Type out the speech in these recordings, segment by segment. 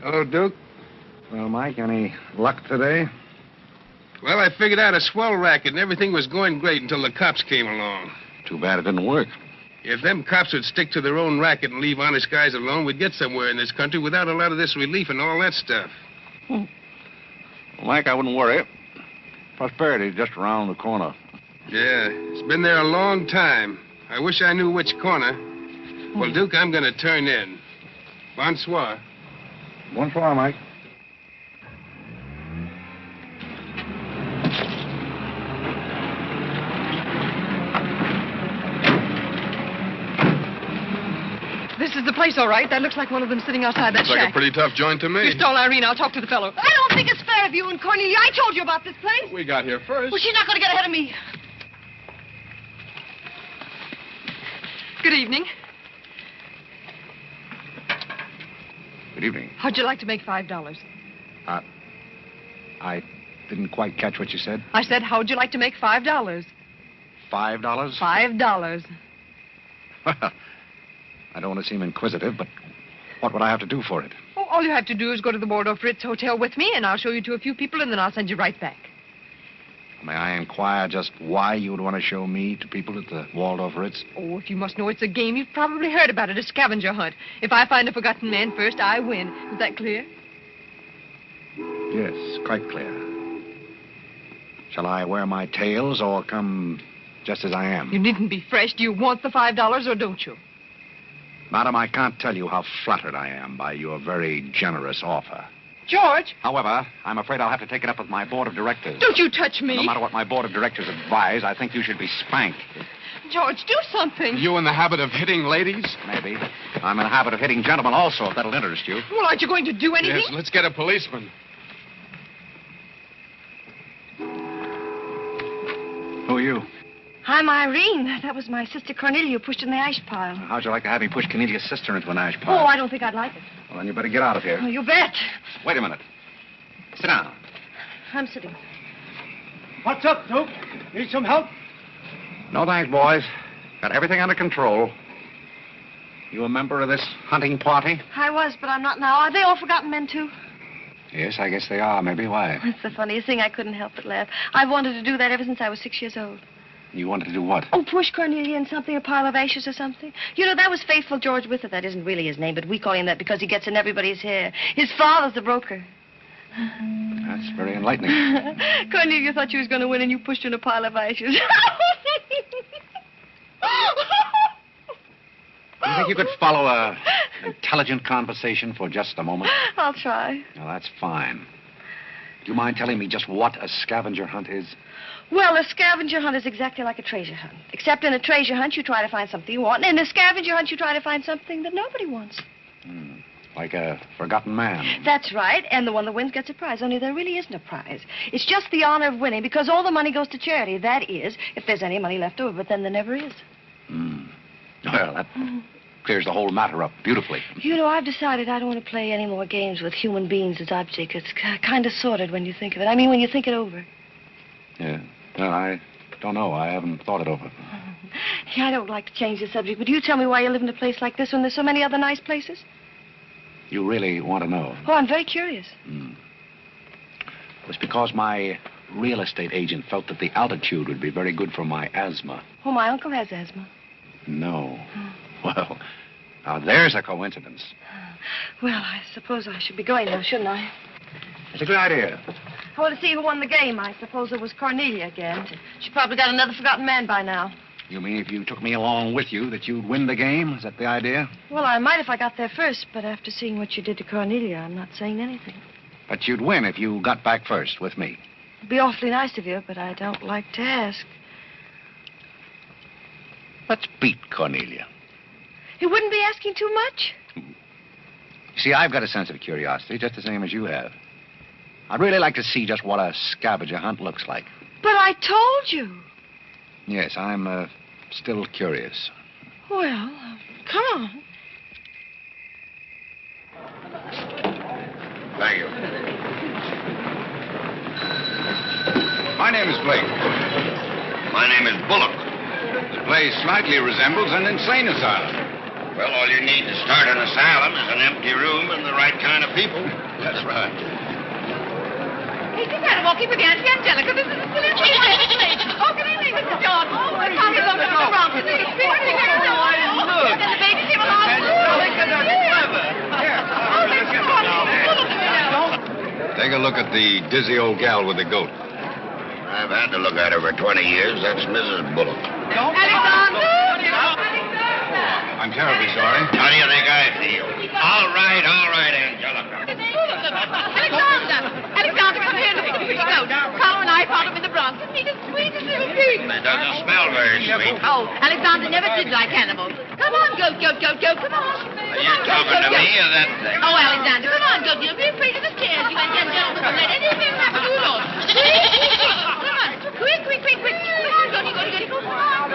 Hello, Duke. Well, Mike, any luck today? Well, I figured out a swell racket, and everything was going great until the cops came along. Too bad it didn't work. If them cops would stick to their own racket and leave honest guys alone, we'd get somewhere in this country without a lot of this relief and all that stuff. Well, Mike, I wouldn't worry. Prosperity's just around the corner. Yeah, it's been there a long time. I wish I knew which corner. Well, Duke, I'm going to turn in. Bonsoir. Bonsoir, Mike. This is the place, all right. That looks like one of them sitting outside that Looks like shack. a pretty tough joint to me. You stole Irene. I'll talk to the fellow. I don't think it's fair of you and Cornelia. I told you about this place. We got here first. Well, she's not going to get ahead of me. Good evening. Good evening. How'd you like to make $5? I didn't quite catch what you said. I said, how'd you like to make $5? $5? $5. Well, I don't want to seem inquisitive, but what would I have to do for it? Oh, all you have to do is go to the Waldorf Ritz Hotel with me, and I'll show you to a few people, and then I'll send you right back. May I inquire just why you would want to show me to people at the Waldorf Ritz? Oh, if you must know it's a game, you've probably heard about it, a scavenger hunt. If I find a forgotten man first, I win. Is that clear? Yes, quite clear. Shall I wear my tails or come just as I am? You needn't be fresh. Do you want the $5 or don't you? Madam, I can't tell you how flattered I am by your very generous offer. George! However, I'm afraid I'll have to take it up with my board of directors. Don't you touch me! No matter what my board of directors advise, I think you should be spanked. George, do something. You in the habit of hitting ladies? Maybe. I'm in the habit of hitting gentlemen also, if that'll interest you. Well, aren't you going to do anything? Yes, let's get a policeman. Who are you? I'm Irene. That was my sister Cornelia who pushed in the ash pile. How'd you like to have me push Cornelia's sister into an ash Oh, pile? I don't think I'd like it. Well, then you better get out of here. Oh, you bet. Wait a minute. Sit down. I'm sitting. What's up, Duke? Need some help? No thanks, boys. Got everything under control. You a member of this hunting party? I was, but I'm not now. Are they all forgotten men, too? Yes, I guess they are. Maybe. Why? That's the funniest thing. I couldn't help but laugh. I've wanted to do that ever since I was 6 years old. You wanted to do what? Oh, push Cornelia in something, a pile of ashes or something. You know, that was Faithful George Wither. That isn't really his name, but we call him that because he gets in everybody's hair. His father's the broker. That's very enlightening. Cornelia thought she was going to win, and you pushed her in a pile of ashes. Do you think you could follow an intelligent conversation for just a moment? I'll try. Well, that's fine. Do you mind telling me just what a scavenger hunt is? Well, a scavenger hunt is exactly like a treasure hunt. Except in a treasure hunt, you try to find something you want, and in a scavenger hunt, you try to find something that nobody wants. Like a forgotten man. That's right, and the one that wins gets a prize, only there really isn't a prize. It's just the honor of winning, because all the money goes to charity. That is, if there's any money left over, but then there never is. Well, that clears the whole matter up beautifully. You know, I've decided I don't want to play any more games with human beings as objects. It's kind of sordid when you think of it. I mean, when you think it over. Yeah. Well, I don't know. I haven't thought it over. Yeah, I don't like to change the subject, but you tell me why you live in a place like this when there's so many other nice places. You really want to know? Oh, I'm very curious. It was because my real estate agent felt that the altitude would be very good for my asthma. Oh, my uncle has asthma. No. Well, now there's a coincidence. Well, I suppose I should be going now, shouldn't I? It's a good idea. I want to see who won the game. I suppose it was Cornelia again. She probably got another forgotten man by now. You mean if you took me along with you that you'd win the game? Is that the idea? Well, I might if I got there first, but after seeing what you did to Cornelia, I'm not saying anything. But you'd win if you got back first with me. It'd be awfully nice of you, but I don't like to ask. Let's beat Cornelia. He wouldn't be asking too much? See, I've got a sense of curiosity, just the same as you have. I'd really like to see just what a scavenger hunt looks like. But I told you. Yes, I'm still curious. Well, come on. Thank you. My name is Blake. My name is Bullock. The place slightly resembles an insane asylum. Well, all you need to start an asylum is an empty room and the right kind of people. That's right. Hey, just had a walking with Auntie Angelica. This is a silly thing. Oh, good evening, Mr. John. Oh, the coffee's on the wrong. This is a big thing. And the baby came along. Take a look at the dizzy old gal with the goat. I've had to look at her for 20 years. That's Mrs. Bullock. Alexander! I'm terribly sorry. How do you think I feel? All right, Angelica. Alexander, come here. Look at the goat. Carole and I found him in the Bronx. Isn't he the sweetest little thing? It doesn't smell very sweet. Oh, Alexander never did like animals. Come on, goat. Come on. Are you talking to me or that thing? Oh, Alexander, come on, goat. Don't be afraid of the stairs. You and gentlemen don't let anything happen to you at all. Come on. Quick. Come on, goaty. Come on.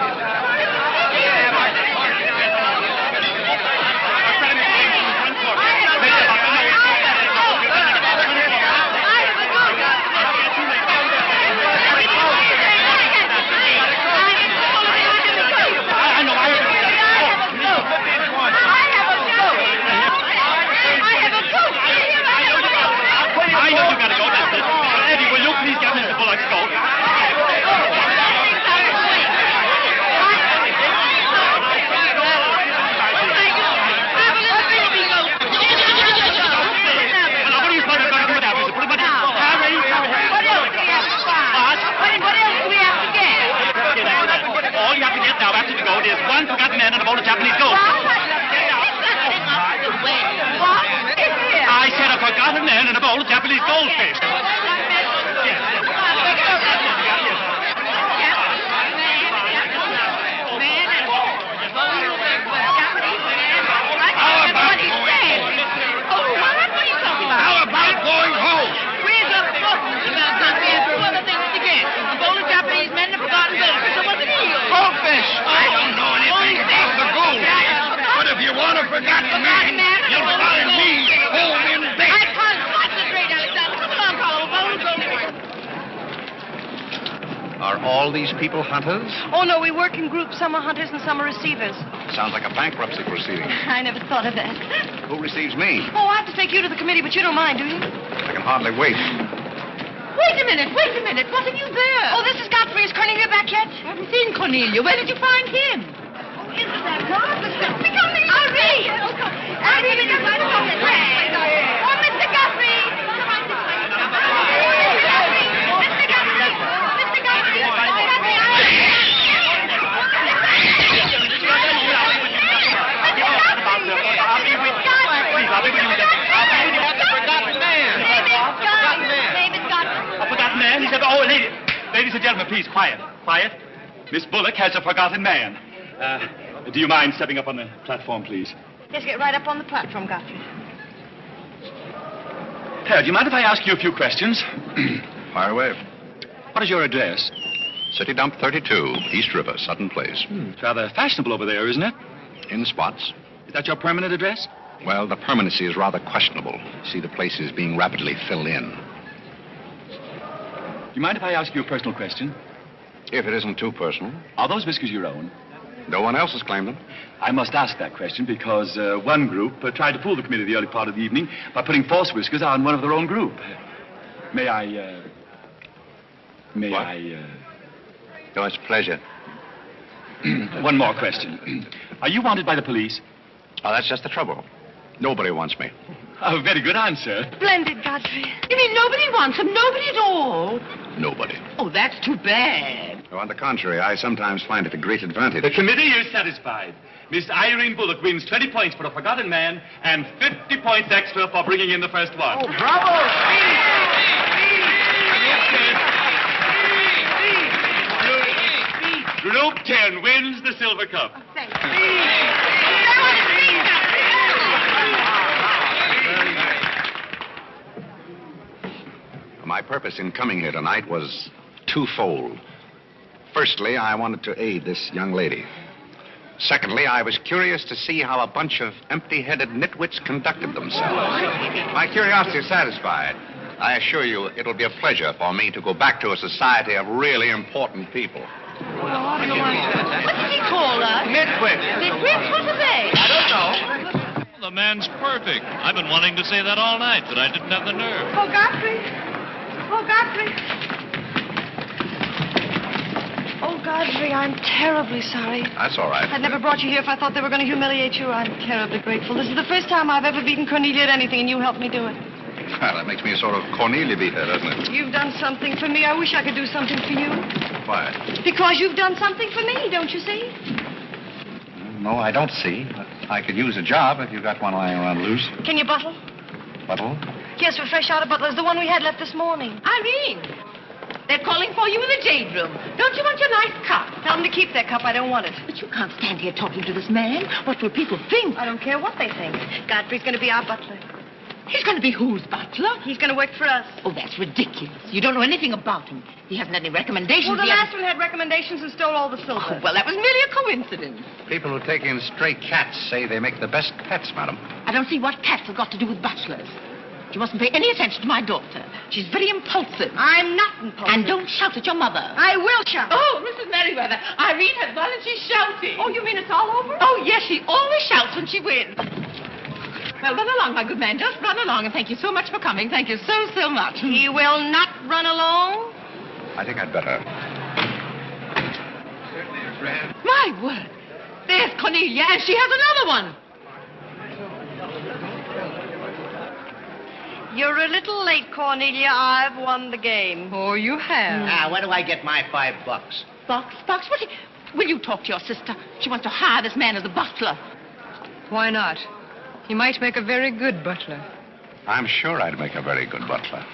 I know you gotta go. Eddie, will you please get Mr. Bullock's coat? All you have to get now after the goat is one forgotten man and a bowl of Japanese gold. I said a forgotten man and a bowl of Japanese goldfish. How about going home? Where's the book? Two other things again. A bowl of Japanese men and a forgotten goldfish. So what's the deal? Goldfish! I don't know anything about the goldfish. But if you want a forgotten man, you'll find me home in bed. I can't concentrate, Alexander. Come along, Carole. Bowl of goldfish. Are all these people hunters? Oh, no, we work in groups. Some are hunters and some are receivers. Sounds like a bankruptcy proceeding. I never thought of that. Who receives me? Oh, I have to take you to the committee, but you don't mind, do you? I can hardly wait. Wait a minute. What have you there? Oh, this is Godfrey. Is Cornelia back yet? I haven't seen Cornelia. Where did you find him? Oh, isn't that marvelous? Mr. Godfrey! Hurry! Hurry, Mr. Godfrey! Oh, Mr. Godfrey! Come on this way. Mr. Godfrey! Mr. Godfrey! A forgotten man? He said, oh, ladies and gentlemen, please, quiet. Miss Bullock has a forgotten man. Do you mind stepping up on the platform, please? Yes, get right up on the platform, Godfrey. Do you mind if I ask you a few questions? Fire away. What is your address? City Dump 32, East River, Sutton Place. It's rather fashionable over there, isn't it? In spots. Is that your permanent address? Well, the permanency is rather questionable. See, the place is being rapidly filled in. Do you mind if I ask you a personal question? If it isn't too personal. Are those whiskers your own? No one else has claimed them. I must ask that question because one group tried to fool the committee the early part of the evening by putting false whiskers on one of their own group. May I... Oh, it's a pleasure. One more question. Are you wanted by the police? Oh, that's just the trouble. Nobody wants me. A very good answer. Splendid, Godfrey. You mean nobody wants him? Nobody at all? Nobody. Oh, that's too bad. Oh, on the contrary, I sometimes find it a great advantage. The committee is satisfied. Miss Irene Bullock wins 20 points for a forgotten man and 50 points extra for bringing in the first one. Oh, bravo! Group 10 wins the silver cup. Thank you. My purpose in coming here tonight was twofold. Firstly, I wanted to aid this young lady. Secondly, I was curious to see how a bunch of empty-headed nitwits conducted themselves. My curiosity is satisfied. I assure you it'll be a pleasure for me to go back to a society of really important people. What did he call us? Nitwit. Nitwits? What are they? I don't know. the man's perfect. I've been wanting to say that all night, but I didn't have the nerve. Oh, Godfrey. Oh, Godfrey. Oh, Godfrey, I'm terribly sorry. That's all right. I'd never brought you here if I thought they were going to humiliate you. I'm terribly grateful. This is the first time I've ever beaten Cornelia at anything, and you helped me do it. Well, that makes me a sort of Cornelia beater, doesn't it? You've done something for me. I wish I could do something for you. Why? Because you've done something for me, don't you see? No, I don't see. But I could use a job if you got one lying around loose. Can you bottle? Bottle? Yes, we're fresh out of Butler's, the one we had left this morning. Irene, they're calling for you in the jade room. Don't you want your nice cup? Tell them to keep their cup. I don't want it. But you can't stand here talking to this man. What will people think? I don't care what they think. Godfrey's going to be our butler. He's going to be whose butler? He's going to work for us. Oh, that's ridiculous. You don't know anything about him. He hasn't any recommendations. Well, the yet. last one had recommendations and stole all the silver. Oh, well, that was merely a coincidence. People who take in stray cats say they make the best pets, madam. I don't see what cats have got to do with butlers. You mustn't pay any attention to my daughter. She's very impulsive. I'm not impulsive. And don't shout at your mother. I will shout. Oh, Mrs. Merriweather, Irene has won and she's shouting. Oh, you mean it's all over? Oh, yes, she always shouts when she wins. Well, run along, my good man. Just run along, and thank you so much for coming. Thank you so, so much. He will not run along. I think I'd better. My word. There's Cornelia, and she has another one. You're a little late, Cornelia. I've won the game. Oh, you have. Now, where do I get my $5? Box? Will you talk to your sister? She wants to hire this man as a butler. Why not? He might make a very good butler. I'm sure I'd make a very good butler.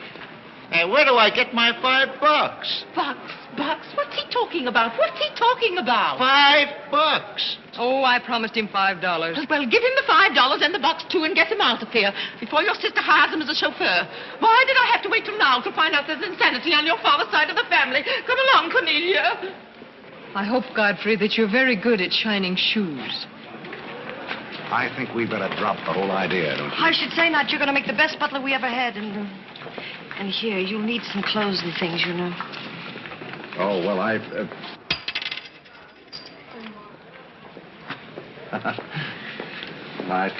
Hey, where do I get my $5? Bucks? What's he talking about? $5? Oh, I promised him $5. Well, give him the $5 and the box, too, and get him out of here before your sister hires him as a chauffeur. Why did I have to wait till now to find out there's insanity on your father's side of the family? Come along, Cornelia. I hope, Godfrey, that you're very good at shining shoes. I think we better drop the whole idea, don't you? I should say not. You're going to make the best butler we ever had. And here, you'll need some clothes and things, you know. Oh, well, I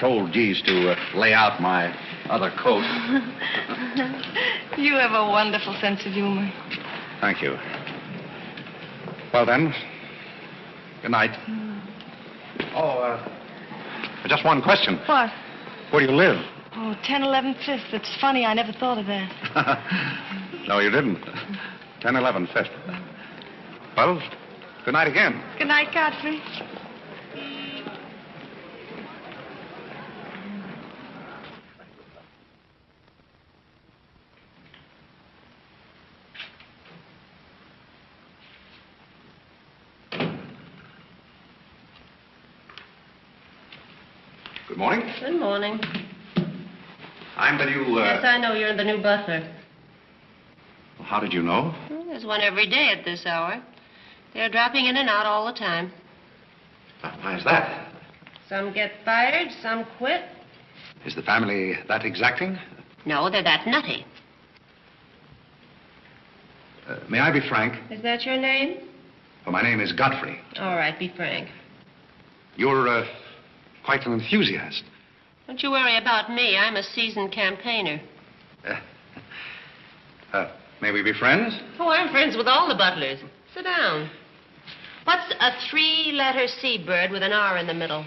told Jeeves to lay out my other coat. You have a wonderful sense of humor. Thank you. Well, then, good night. Oh, just one question. What? Where do you live? Oh, 1011 Fifth. It's funny. I never thought of that. No, you didn't. 1011 Fifth. Well, good night again. Good night, Godfrey. Good morning. Good morning. I'm the new, Yes, I know you're the new butler. How did you know? Well, there's one every day at this hour. They're dropping in and out all the time. Why is that? Some get fired, some quit. Is the family that exacting? No, they're that nutty. May I be frank? Is that your name? Well, my name is Godfrey. All right, be frank. You're, quite an enthusiast. Don't you worry about me. I'm a seasoned campaigner. May we be friends? Oh, I'm friends with all the butlers. Sit down. What's a three-letter seabird with an R in the middle?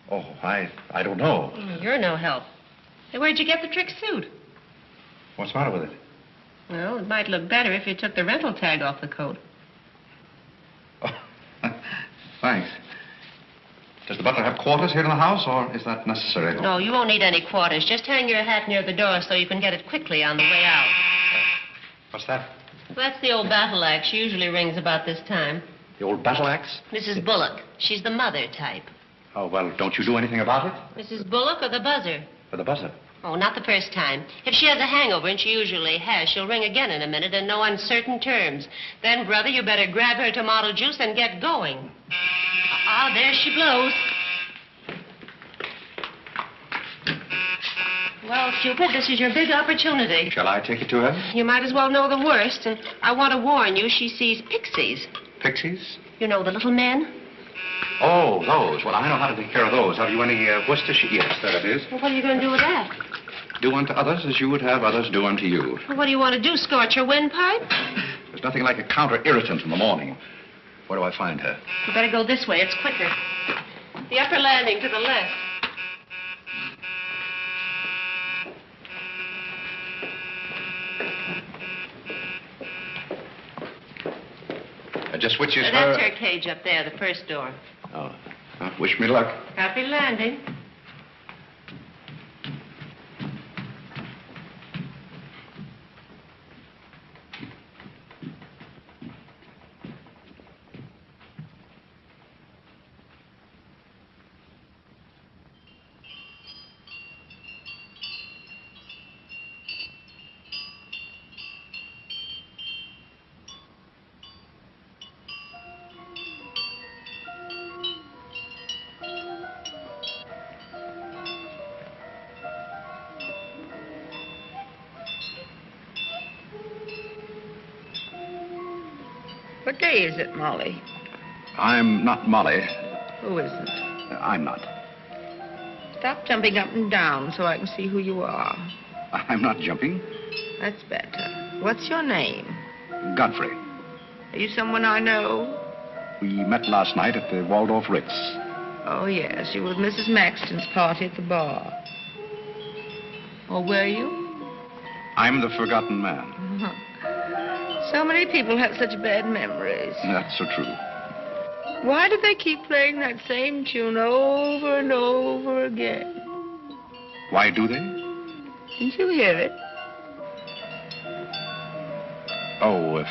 I don't know. You're no help. Hey, where'd you get the trick suit? What's the matter with it? Well, it might look better if you took the rental tag off the coat. Oh, thanks. Does the butler have quarters here in the house, or is that necessary? No, you won't need any quarters. Just hang your hat near the door so you can get it quickly on the way out. What's that? Well, that's the old battle axe. She usually rings about this time. The old battle axe? Mrs. Bullock. She's the mother type. Oh, well, don't you do anything about it? Mrs. Bullock or the buzzer? For the buzzer. Oh, not the first time. If she has a hangover, and she usually has, she'll ring again in a minute in no uncertain terms. Then, brother, you better grab her tomato juice and get going. Ah, there she blows. Well, Cupid, this is your big opportunity. Shall I take it to her? You might as well know the worst, and I want to warn you, she sees pixies. Pixies? You know, the little men? Oh, those. Well, I know how to take care of those. Have you any Worcestershire? Yes, there it is. Well, what are you going to do with that? Do unto others as you would have others do unto you. Well, what do you want to do, scorch your windpipe? There's nothing like a counter-irritant in the morning. Where do I find her? You better go this way. It's quicker. The upper landing to the left. Just which is That's her cage up there, the first door. Oh. Wish me luck. Happy landing. What day is it, Molly? I'm not Molly. Who isn't? I'm not. Stop jumping up and down so I can see who you are. I'm not jumping. That's better. What's your name? Godfrey. Are you someone I know? We met last night at the Waldorf Ritz. Oh, yes. You were at Mrs. Maxton's party at the bar. Or were you? I'm the forgotten man. So many people have such bad memories. That's so true. Why do they keep playing that same tune over and over again? Why do they? Didn't you hear it? Oh,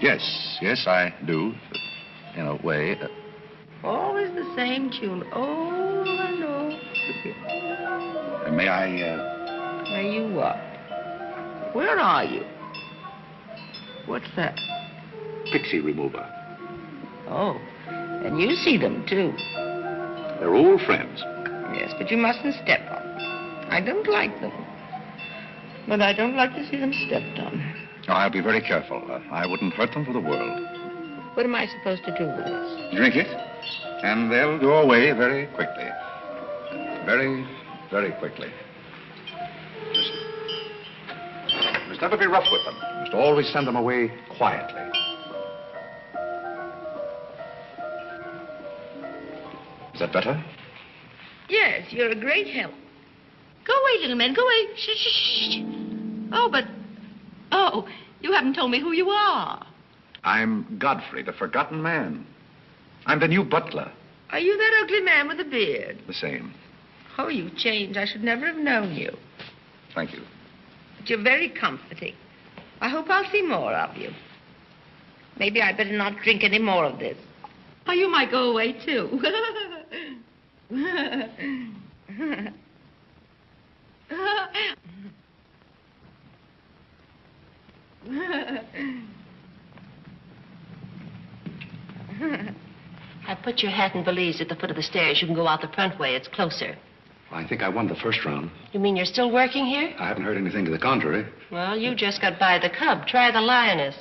yes, I do. In a way. Always the same tune, over and over again. May I, May you what? Where are you? What's that? Pixie remover. Oh, and you see them, too. They're old friends. Yes, but you mustn't step on them. I don't like them. But I don't like to see them stepped on. Oh, I'll be very careful. I wouldn't hurt them for the world. What am I supposed to do with this? Drink it, and they'll go away very quickly. Very, very quickly. You must never be rough with them. You must always send them away quietly. Is that better? Yes, you're a great help. Go away, little man. Go away. Shh, shh, shh. Oh, but... Oh, you haven't told me who you are. I'm Godfrey, the forgotten man. I'm the new butler. Are you that ugly man with the beard? The same. Oh, you've changed. I should never have known you. Thank you. But you're very comforting. I hope I'll see more of you. Maybe I'd better not drink any more of this. Oh, you might go away, too. I put your hat and valise at the foot of the stairs. You can go out the front way. It's closer. I think I won the first round. You mean you're still working here? I haven't heard anything to the contrary. Well, you just got by the cub. Try the lioness.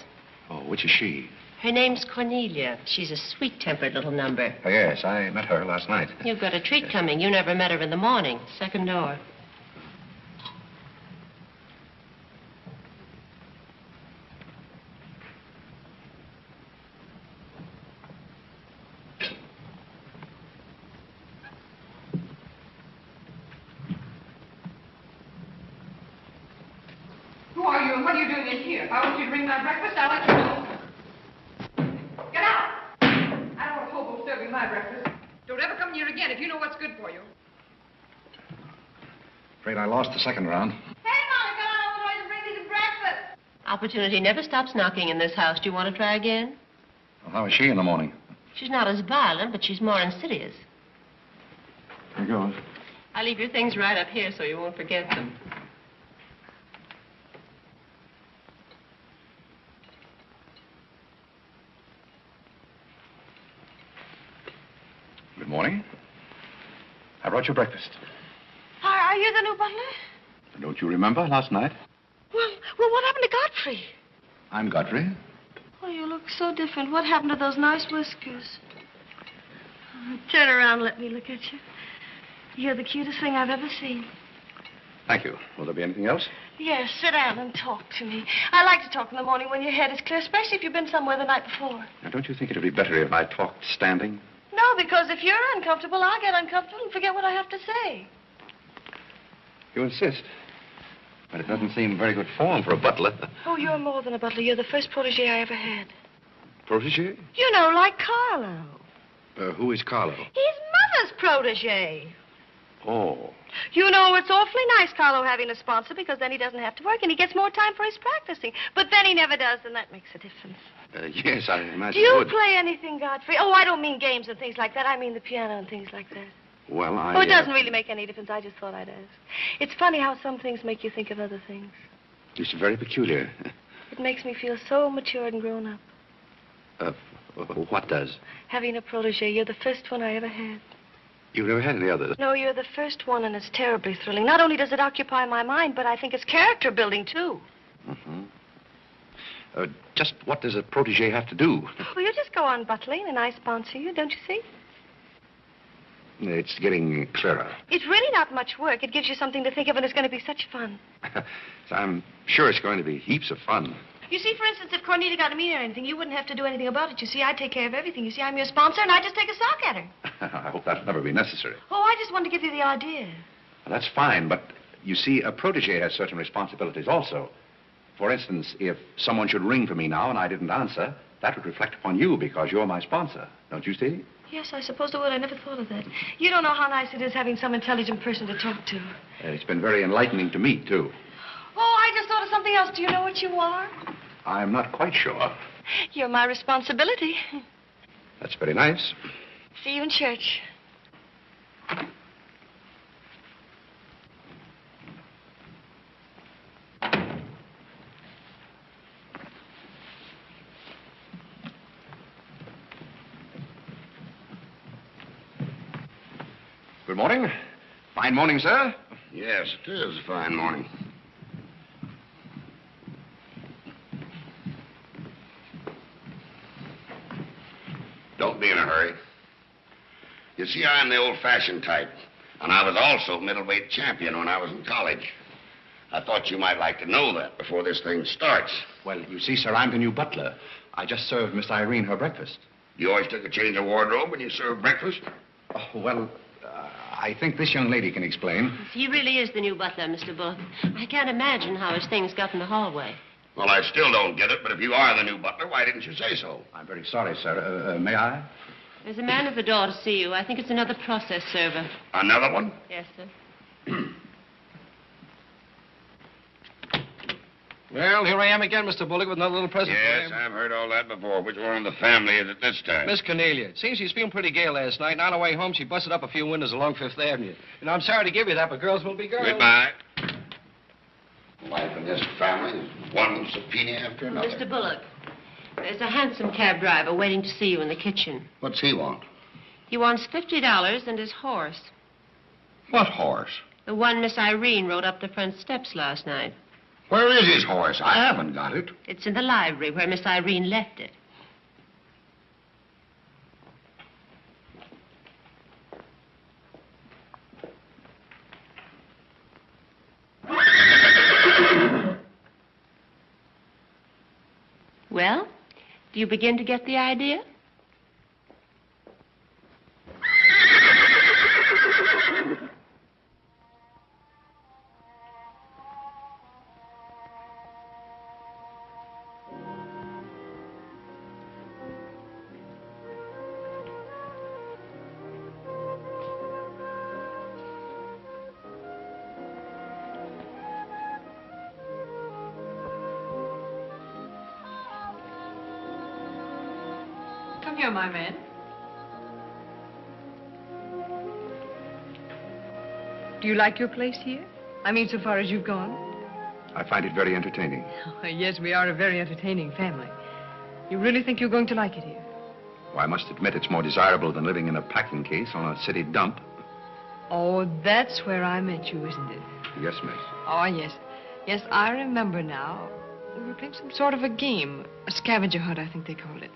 Oh, which is she? Her name's Cornelia. She's a sweet-tempered little number. Oh, yes, I met her last night. You've got a treat coming. You never met her in the morning. Second door. Who are you and what are you doing in here? If I want you to bring my breakfast, I'll let you know. Get out! I don't want a hobo serving my breakfast. Don't ever come near again if you know what's good for you. Afraid I lost the second round. Hey, Molly, come on over and bring me some breakfast. Opportunity never stops knocking in this house. Do you want to try again? Well, how is she in the morning? She's not as violent, but she's more insidious. Here goes. I'll leave your things right up here so you won't forget them. Good morning. I brought you breakfast. Are you the new butler? Don't you remember last night? Well, what happened to Godfrey? I'm Godfrey. Oh, you look so different. What happened to those nice whiskers? Turn around and let me look at you. You're the cutest thing I've ever seen. Thank you. Will there be anything else? Yes, sit down and talk to me. I like to talk in the morning when your head is clear, especially if you've been somewhere the night before. Now, don't you think it would be better if I talked standing? No, because if you're uncomfortable, I'll get uncomfortable and forget what I have to say. You insist. But it doesn't seem very good form for a butler. Oh, you're more than a butler. You're the first protege I ever had. Protege? You know, like Carlo. Who is Carlo? He's Mother's protege. Oh. You know, it's awfully nice, Carlo, having a sponsor, because then he doesn't have to work and he gets more time for his practicing. But then he never does, and that makes a difference. Yes, I imagine. Do you would. play anything, Godfrey? Oh, I don't mean games and things like that. I mean the piano and things like that. Well, Oh, it doesn't really make any difference. I just thought I'd ask. It's funny how some things make you think of other things. It's very peculiar. It makes me feel so matured and grown up. What does? Having a protege. You're the first one I ever had. You've never had any others? No, you're the first one, and it's terribly thrilling. Not only does it occupy my mind, but I think it's character building, too. Mm-hmm. Just what does a protege have to do? Well, you just go on butling, and I sponsor you, don't you see? It's getting clearer. It's really not much work. It gives you something to think of, and it's going to be such fun. So I'm sure it's going to be heaps of fun. You see, for instance, if Cornelia got a meeting or anything, you wouldn't have to do anything about it. You see, I take care of everything. You see, I'm your sponsor, and I just take a sock at her. I hope that'll never be necessary. Oh, I just wanted to give you the idea. Well, that's fine, but you see, a protege has certain responsibilities also. For instance, if someone should ring for me now and I didn't answer, that would reflect upon you because you're my sponsor. Don't you see? Yes, I suppose it would. I never thought of that. You don't know how nice it is having some intelligent person to talk to. It's been very enlightening to me, too. Oh, I just thought of something else. Do you know what you are? I'm not quite sure. You're my responsibility. That's very nice. See you in church. Good morning. Fine morning, sir. Yes, it is a fine morning. Don't be in a hurry. You see, I'm the old-fashioned type, and I was also middleweight champion when I was in college. I thought you might like to know that before this thing starts. Well, you see, sir, I'm the new butler. I just served Miss Irene her breakfast. You always took a change of wardrobe when you served breakfast? Oh, well, I think this young lady can explain. He really is the new butler, Mr. Bullock. I can't imagine how his things got in the hallway. Well, I still don't get it, but if you are the new butler, why didn't you say so? I'm very sorry, sir. May I? There's a man at the door to see you. I think it's another process server. Another one? Yes, sir. Well, here I am again, Mr. Bullock, with another little present for Yes, you. I've heard all that before. Which one in the family is it this time? Miss Cornelia. Seems she's feeling pretty gay last night, and on her way home, she busted up a few windows along Fifth Avenue. And I'm sorry to give you that, but girls will be girls. Goodbye. Life in this family is one subpoena after another. Mr. Bullock, there's a hansom cab driver waiting to see you in the kitchen. What's he want? He wants $50 and his horse. What horse? The one Miss Irene rode up the front steps last night. Where is his horse? I haven't got it. It's in the library where Miss Irene left it. Well, do you begin to get the idea? Come here, my man. Do you like your place here? I mean, so far as you've gone? I find it very entertaining. Oh, yes, we are a very entertaining family. You really think you're going to like it here? Well, I must admit it's more desirable than living in a packing case on a city dump. Oh, that's where I met you, isn't it? Yes, miss. Oh, yes. Yes, I remember now. We were playing some sort of a game. A scavenger hunt, I think they called it.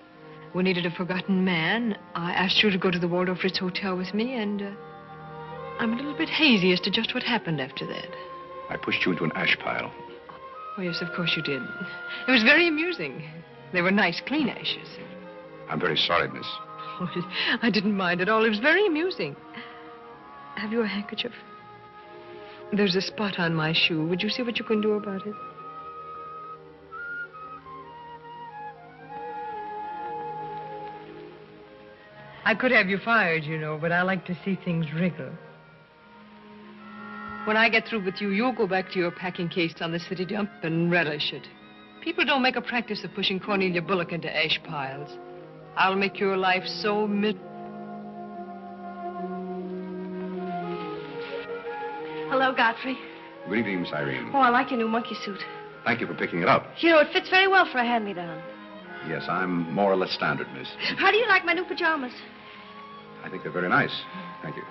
We needed a forgotten man. I asked you to go to the Waldorf Ritz Hotel with me, and I'm a little bit hazy as to just what happened after that. I pushed you into an ash pile. Oh, yes, of course you did. It was very amusing. They were nice, clean ashes. I'm very sorry, miss. Oh, I didn't mind at all. It was very amusing. Have you a handkerchief? There's a spot on my shoe. Would you see what you can do about it? I could have you fired, you know, but I like to see things wriggle. When I get through with you, you'll go back to your packing case on the city dump and relish it. People don't make a practice of pushing Cornelia Bullock into ash piles. I'll make your life so Hello, Godfrey. Good evening, Miss Irene. Oh, I like your new monkey suit. Thank you for picking it up. You know, it fits very well for a hand-me-down. Yes, I'm more or less standard, miss. How do you like my new pajamas? I think they're very nice. Thank you.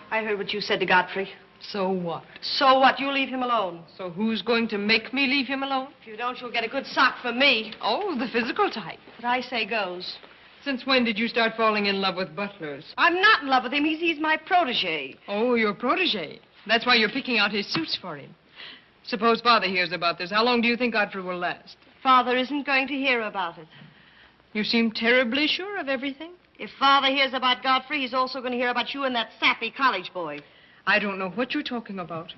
I heard what you said to Godfrey. So what? So what? You leave him alone. So who's going to make me leave him alone? If you don't, you'll get a good sock from me. Oh, the physical type. What I say goes. Since when did you start falling in love with butlers? I'm not in love with him. He's my protege. Oh, your protege. That's why you're picking out his suits for him. Suppose Father hears about this. How long do you think Godfrey will last? Father isn't going to hear about it. You seem terribly sure of everything. If Father hears about Godfrey, he's also going to hear about you and that sappy college boy. I don't know what you're talking about.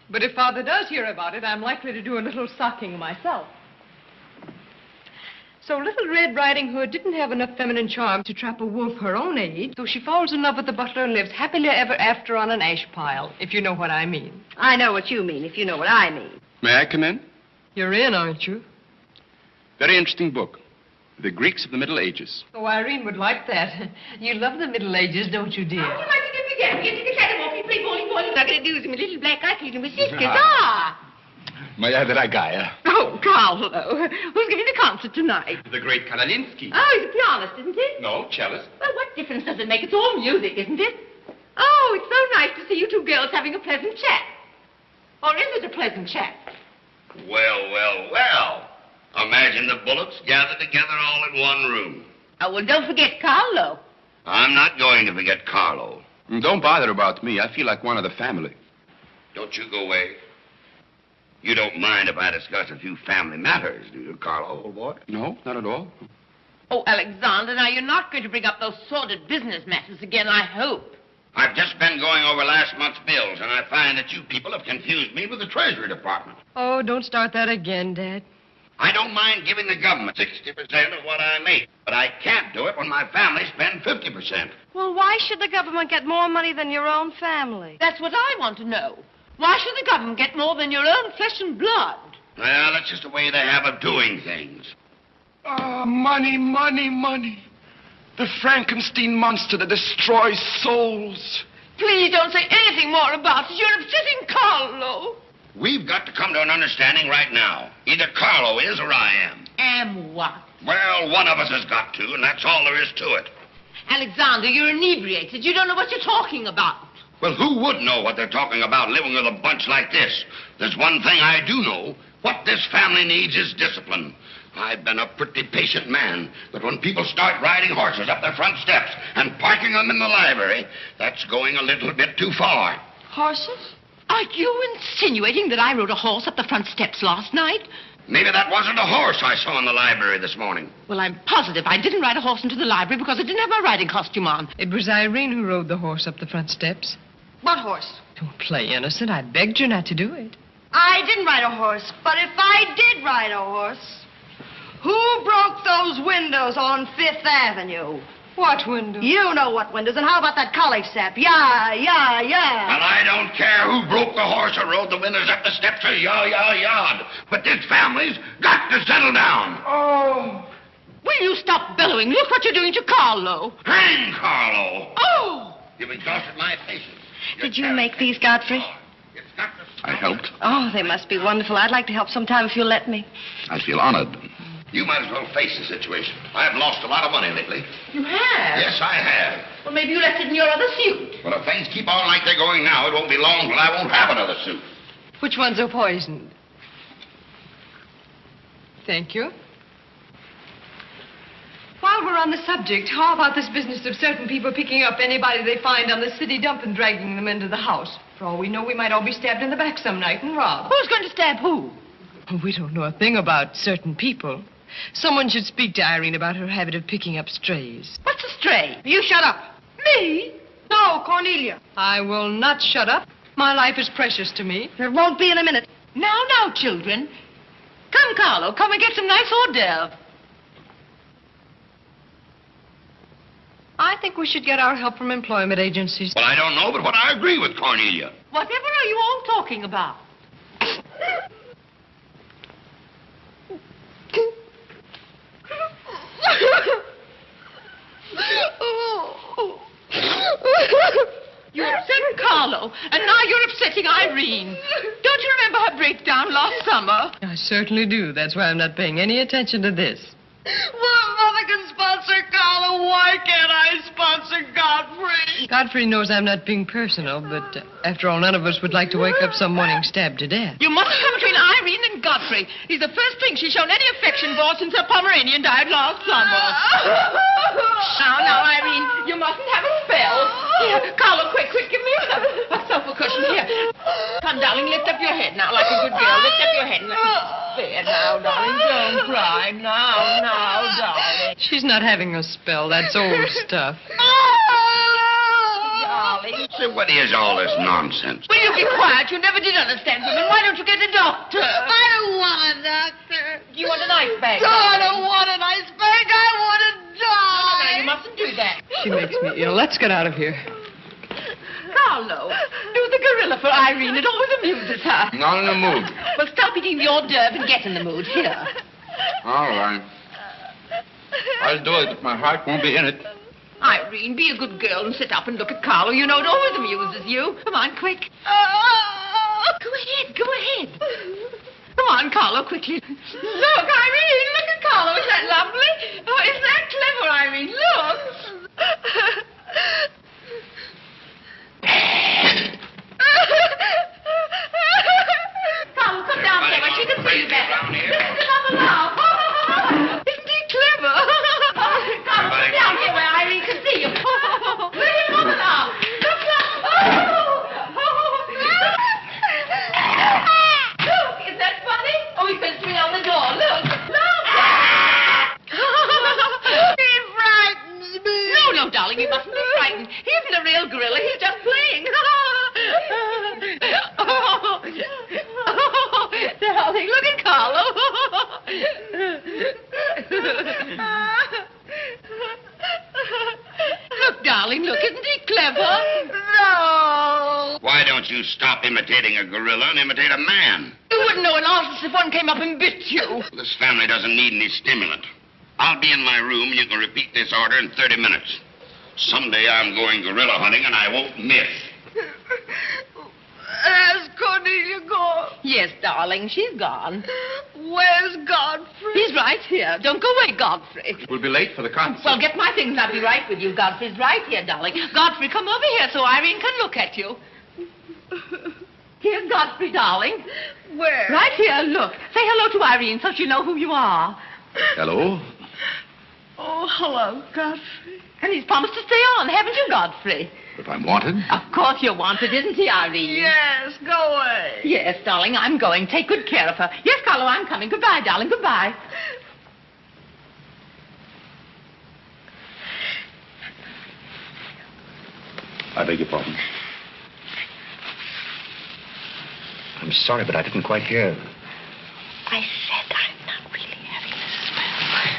But if Father does hear about it, I'm likely to do a little socking myself. So Little Red Riding Hood didn't have enough feminine charm to trap a wolf her own age, so she falls in love with the butler and lives happily ever after on an ash pile, if you know what I mean. I know what you mean, if you know what I mean. May I come in? You're in, aren't you? Very interesting book. The Greeks of the Middle Ages. Oh, Irene would like that. You love the Middle Ages, don't you, dear? How would you like to get together? You take a cat walk, you play bowling, I'm going to do some little black eye feeding with sisters. Ah! May I have that guy? Oh, Carole. Who's giving the concert tonight? The great Karolinsky. Oh, he's a pianist, isn't he? No, cellist. Well, what difference does it make? It's all music, isn't it? Oh, it's so nice to see you two girls having a pleasant chat. Or is it a pleasant chat? Well. Imagine the Bullocks gathered together all in one room. Oh, well, don't forget Carlo. I'm not going to forget Carlo. Don't bother about me. I feel like one of the family. Don't you go away. You don't mind if I discuss a few family matters, do you, Carlo, old boy? No, not at all. Oh, Alexander, now you're not going to bring up those sordid business matters again, I hope. I've just been going over last month's bills, and I find that you people have confused me with the Treasury Department. Oh, don't start that again, Dad. I don't mind giving the government 60% of what I make, but I can't do it when my family spend 50%. Well, why should the government get more money than your own family? That's what I want to know. Why should the government get more than your own flesh and blood? Well, that's just the way they have of doing things. Ah, money. The Frankenstein monster that destroys souls. Please don't say anything more about it. You're upsetting Carlo. We've got to come to an understanding right now. Either Carlo is or I am. Am what? Well, one of us has got to, and that's all there is to it. Alexander, you're inebriated. You don't know what you're talking about. Well, who would know what they're talking about living with a bunch like this? There's one thing I do know. What this family needs is discipline. I've been a pretty patient man, but when people start riding horses up their front steps and parking them in the library, that's going a little bit too far. Horses? Are you insinuating that I rode a horse up the front steps last night? Maybe that wasn't a horse I saw in the library this morning. Well, I'm positive I didn't ride a horse into the library because I didn't have my riding costume on. It was Irene who rode the horse up the front steps. What horse? Don't play innocent. I begged you not to do it. I didn't ride a horse, but if I did ride a horse, who broke those windows on Fifth Avenue? What windows? You know what windows, and how about that college sap? Yeah. Well, I don't care who broke the horse or rode the windows up the steps or yard. But this family's got to settle down. Oh. Will you stop bellowing? Look what you're doing to Carlo. Hang Carlo. Oh! You've exhausted my patience. Did you make these, Godfrey? I helped. Oh, they must be wonderful. I'd like to help sometime if you'll let me. I feel honored. You might as well face the situation. I've lost a lot of money lately. You have? Yes, I have. Well, maybe you left it in your other suit. Well, if things keep on like they're going now, it won't be long till I won't have another suit. Which ones are poisoned? Thank you. While we're on the subject, how about this business of certain people picking up anybody they find on the city dump and dragging them into the house? For all we know, we might all be stabbed in the back some night and robbed. Who's going to stab who? We don't know a thing about certain people. Someone should speak to Irene about her habit of picking up strays. What's a stray? You shut up. Me? No, Cornelia. I will not shut up. My life is precious to me. It won't be in a minute. Now, children. Come, Carlo, come and get some nice hors d'oeuvre. I think we should get our help from employment agencies. Well, I don't know, but what I agree with Cornelia. Whatever are you all talking about? You upset Carlo, and now you're upsetting Irene. Don't you remember her breakdown last summer? I certainly do. That's why I'm not paying any attention to this. Well, Mother can sponsor Carla. Why can't I sponsor Godfrey? Godfrey knows I'm not being personal, but after all, none of us would like to wake up some morning stabbed to death. You mustn't come between Irene and Godfrey. He's the first thing she's shown any affection for since her Pomeranian died last summer. Now, Irene, you mustn't have a spell. Here, Carlo, quick, give me a sofa cushion here. Come, darling, lift up your head now like a good girl. Lift up your head. There, now, darling, don't cry. Now, darling. She's not having a spell. That's old stuff. Darling. So what is all this nonsense? Will you be quiet? You never did understand women. Why don't you get a doctor? I don't want a doctor. Do you want an ice bag? No, I don't want an ice bag. I want to die. No, you mustn't do that. She makes me ill. Let's get out of here. Carlo, do the gorilla for Irene. It always amuses her. Not in the mood. Well, stop eating the hors d'oeuvre and get in the mood. Here. All right. I'll do it, but my heart won't be in it. Irene, be a good girl and sit up and look at Carlo. You know it always amuses you. Come on, quick. Go ahead. Come on, Carlo, quickly. Look, Irene, look at Carlo. Isn't that lovely? Oh, isn't that clever, Irene? Look. Carlo, come down there where she can see you better. Listen to Mama laugh. Isn't he clever? Carlo, come down here where Irene can see you. Listen to Mama laugh. Look. Look, isn't that funny? Oh, he fits me on the door. Look. He frightens me. No, darling, you mustn't be frightened. He isn't a real gorilla. He's just playing. Darling, look at Carlo. Look, darling, look. Isn't he clever? No. Why don't you stop imitating a gorilla and imitate a man? You wouldn't know an artist if one came up and bit you. This family doesn't need any stimulant. I'll be in my room, and you can repeat this order in 30 minutes. Someday I'm going gorilla hunting, and I won't miss. Has Cornelia gone? Yes, darling, she's gone. Where's Godfrey? He's right here. Don't go away, Godfrey. We'll be late for the concert. Well, get my things. I'll be right with you. Godfrey's right here, darling. Godfrey, come over here so Irene can look at you. Here's Godfrey, darling. Where? Right here, look. Say hello to Irene so she'll know who you are. Hello? Oh, hello, Godfrey. And he's promised to stay on, haven't you, Godfrey? If I'm wanted? Of course you're wanted, isn't he, Irene? Yes, go away. Yes, darling, I'm going. Take good care of her. Yes, Carlo, I'm coming. Goodbye, darling. Goodbye. I beg your pardon. I'm sorry, but I didn't quite hear. I said I'm not really having a spell.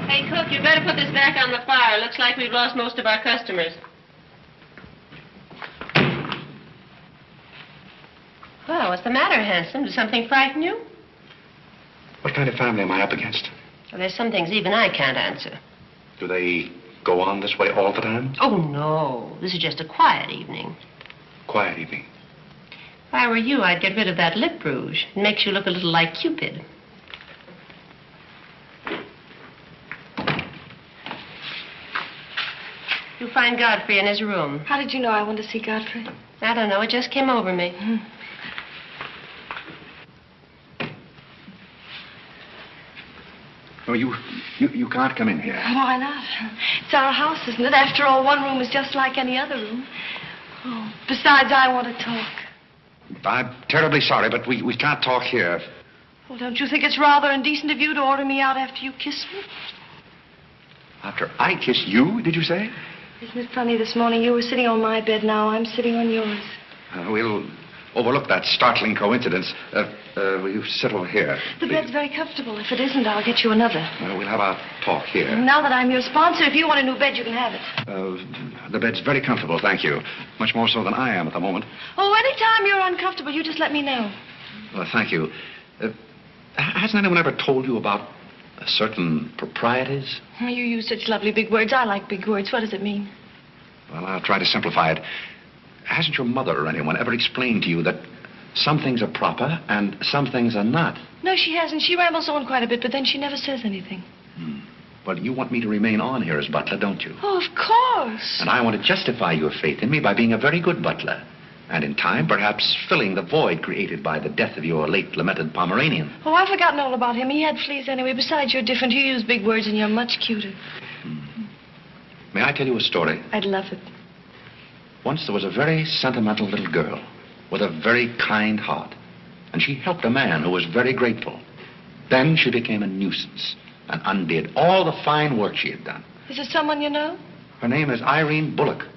Hey, cook, you better put this back on the fire. Looks like we've lost most of our customers. Well, what's the matter, handsome? Did something frighten you? What kind of family am I up against? Well, there's some things even I can't answer. Do they go on this way all the time? Oh, no. This is just a quiet evening. Quiet evening. If I were you, I'd get rid of that lip rouge. It makes you look a little like Cupid. You find Godfrey in his room. How did you know I wanted to see Godfrey? I don't know. It just came over me. Oh, you can't come in here. Why not? It's our house, isn't it? After all, one room is just like any other room. Oh, besides, I want to talk. I'm terribly sorry, but we can't talk here. Well, don't you think it's rather indecent of you to order me out after you kiss me? After I kiss you, did you say? Isn't it funny, this morning you were sitting on my bed, now I'm sitting on yours. We'll overlook that startling coincidence. Will you sit over here? The please? bed's very comfortable. If it isn't, I'll get you another. We'll have our talk here. Now that I'm your sponsor, if you want a new bed, you can have it. The bed's very comfortable, thank you. Much more so than I am at the moment. Oh, anytime you're uncomfortable, you just let me know. Well, thank you. Hasn't anyone ever told you about certain proprieties? You use such lovely big words. I like big words. What does it mean? Well, I'll try to simplify it. Hasn't your mother or anyone ever explained to you that some things are proper and some things are not? No, she hasn't. She rambles on quite a bit, but then she never says anything. Well, you want me to remain on here as butler, don't you? Oh, of course. And I want to justify your faith in me by being a very good butler. And in time, perhaps filling the void created by the death of your late lamented Pomeranian. Oh, I've forgotten all about him. He had fleas anyway. Besides, you're different. You use big words and you're much cuter. May I tell you a story? I'd love it. Once there was a very sentimental little girl with a very kind heart. And she helped a man who was very grateful. Then she became a nuisance and undid all the fine work she had done. Is it someone you know? Her name is Irene Bullock.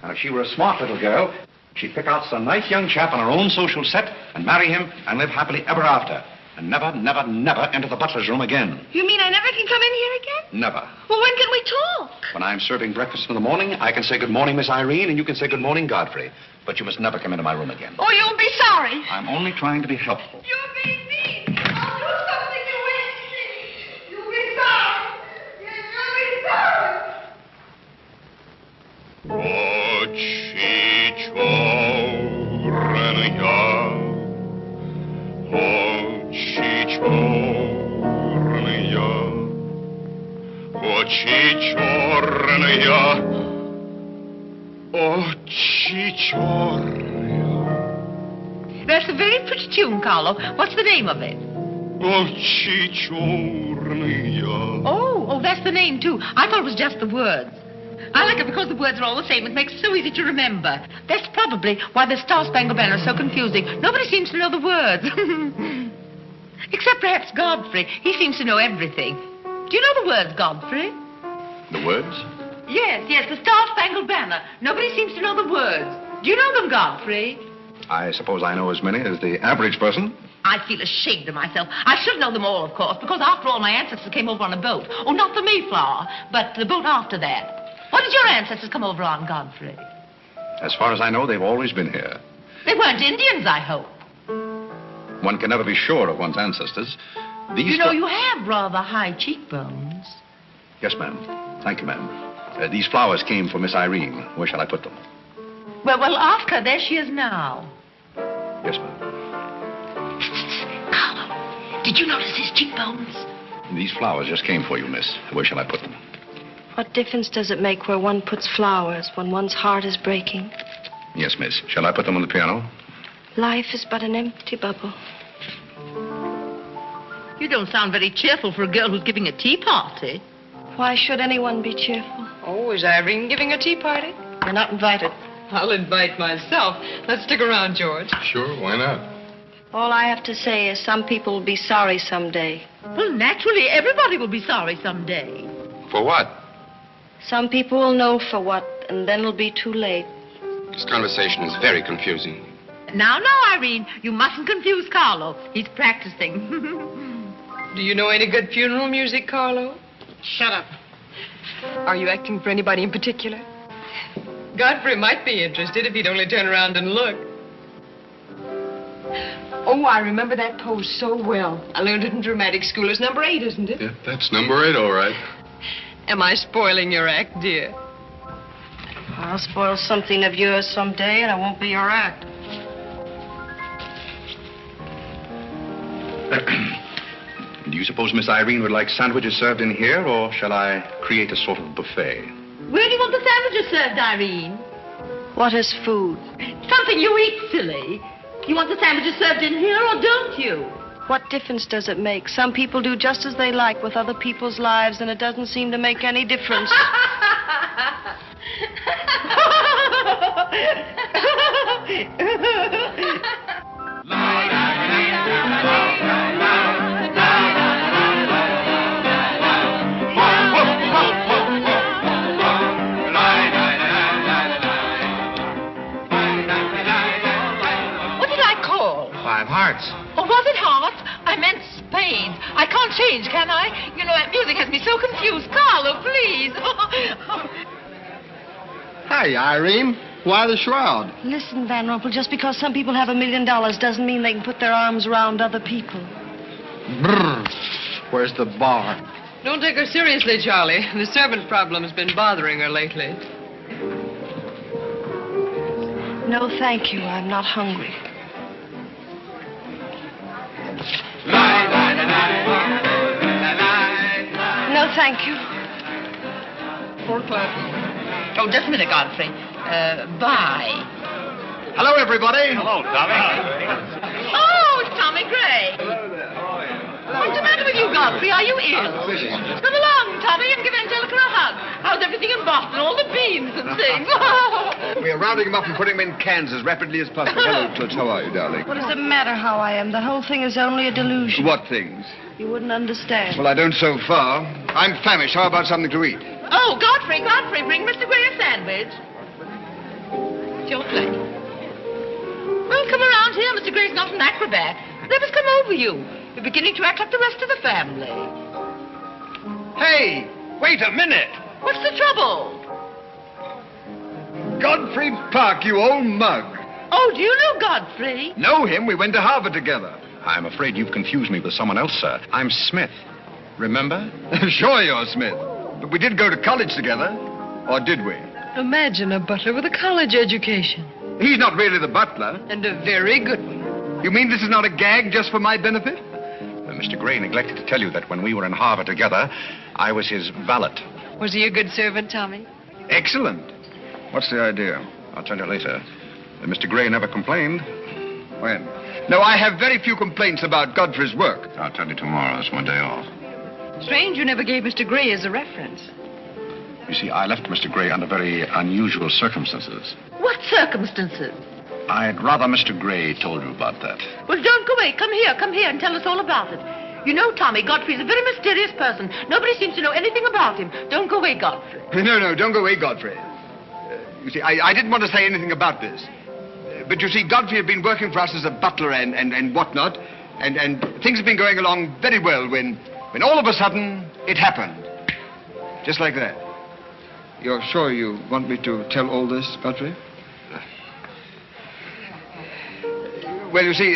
Now, if she were a smart little girl, she'd pick out some nice young chap on her own social set and marry him and live happily ever after. And never, never, never enter the butler's room again. You mean I never can come in here again? Never. Well, when can we talk? When I'm serving breakfast in the morning, I can say good morning, Miss Irene, and you can say good morning, Godfrey. But you must never come into my room again. Oh, you'll be sorry. I'm only trying to be helpful. You're being mean. I'll do something you won't see. You'll be sorry. You'll be That's a very pretty tune, Carlo. What's the name of it? Oh, that's the name, too. I thought it was just the words. I like it because the words are all the same. It makes it so easy to remember. That's probably why the Star Spangled Banner is so confusing. Nobody seems to know the words. Except perhaps Godfrey. He seems to know everything. Do you know the words, Godfrey? The words? Yes, the Star Spangled Banner. Nobody seems to know the words. Do you know them, Godfrey? I suppose I know as many as the average person. I feel ashamed of myself. I should know them all, of course, because after all, my ancestors came over on a boat. Oh, not the Mayflower, but the boat after that. What did your ancestors come over on, Godfrey? As far as I know, they've always been here. They weren't Indians, I hope. One can never be sure of one's ancestors. You know, you have rather high cheekbones. Yes, ma'am. Thank you, ma'am. These flowers came for Miss Irene. Where shall I put them? Well, ask her. There she is now. Yes, ma'am. Carlo, did you notice his cheekbones? These flowers just came for you, miss. Where shall I put them? What difference does it make where one puts flowers when one's heart is breaking? Yes, miss. Shall I put them on the piano? Life is but an empty bubble. You don't sound very cheerful for a girl who's giving a tea party. Why should anyone be cheerful? Oh, is Irene giving a tea party? You're not invited. I'll invite myself. Let's stick around, George. Sure, why not? All I have to say is some people will be sorry someday. Well, naturally, everybody will be sorry someday. For what? Some people will know for what, and then it'll be too late. This conversation is very confusing. Now, Irene, you mustn't confuse Carlo. He's practicing. Do you know any good funeral music, Carlo? Shut up. Are you acting for anybody in particular? Godfrey might be interested if he'd only turn around and look. Oh, I remember that pose so well. I learned it in dramatic school. It's number 8, isn't it? Yeah, that's number 8, all right. Am I spoiling your act, dear? I'll spoil something of yours someday, and it won't be your act. Do you suppose Miss Irene would like sandwiches served in here, or shall I create a sort of buffet? Where do you want the sandwiches served, Irene? What is food? Something you eat, silly. You want the sandwiches served in here or don't you? What difference does it make? Some people do just as they like with other people's lives, and it doesn't seem to make any difference. Hearts. Oh, was it hearts? I meant spades. I can't change, can I? You know, that music has me so confused. Carlo, please. Hey, Irene. Why the shroud? Listen, Van Rumpel, just because some people have $1 million doesn't mean they can put their arms around other people. Brr. Where's the bar? Don't take her seriously, Charlie. The servant problem has been bothering her lately. No, thank you. I'm not hungry. No, thank you. 4 o'clock. Oh, just a minute, Godfrey. Bye. Hello, everybody. Hello, Tommy. Oh, it's Tommy Gray. What's the matter with you, Godfrey? Are you ill? Come along, Tommy, and give Angelica a hug. How's everything in Boston? All the beans and things. We are rounding them up and putting them in cans as rapidly as possible. Hello, Toots. How are you, darling? What does it matter how I am? The whole thing is only a delusion. What things? You wouldn't understand. Well, I don't so far. I'm famished. How about something to eat? Oh, Godfrey, bring Mr. Gray a sandwich. It's your plate. Well, come around here. Mr. Gray's not an acrobat. Let us come over you. You're beginning to act like the rest of the family. Hey, wait a minute. What's the trouble? Godfrey Park, you old mug. Oh, do you know Godfrey? Know him? We went to Harvard together. I'm afraid you've confused me with someone else, sir. I'm Smith. Remember? Sure you're Smith. But we did go to college together. Or did we? Imagine a butler with a college education. He's not really the butler. And a very good one. You mean this is not a gag just for my benefit? Mr. Gray neglected to tell you that when we were in Harvard together, I was his valet. Was he a good servant, Tommy? Excellent. What's the idea? I'll tell you later. Mr. Gray never complained. When? No, I have very few complaints about Godfrey's work. I'll tell you tomorrow. It's my day off. Strange you never gave Mr. Gray as a reference. You see, I left Mr. Gray under very unusual circumstances. What circumstances? I'd rather Mr. Gray told you about that. Well, don't go away. Come here and tell us all about it. You know, Tommy, Godfrey's a very mysterious person. Nobody seems to know anything about him. Don't go away, Godfrey. No, don't go away, Godfrey. You see, I didn't want to say anything about this. But you see, Godfrey had been working for us as a butler and whatnot, and things have been going along very well when all of a sudden it happened. Just like that. You're sure you want me to tell all this, Godfrey? Well, you see,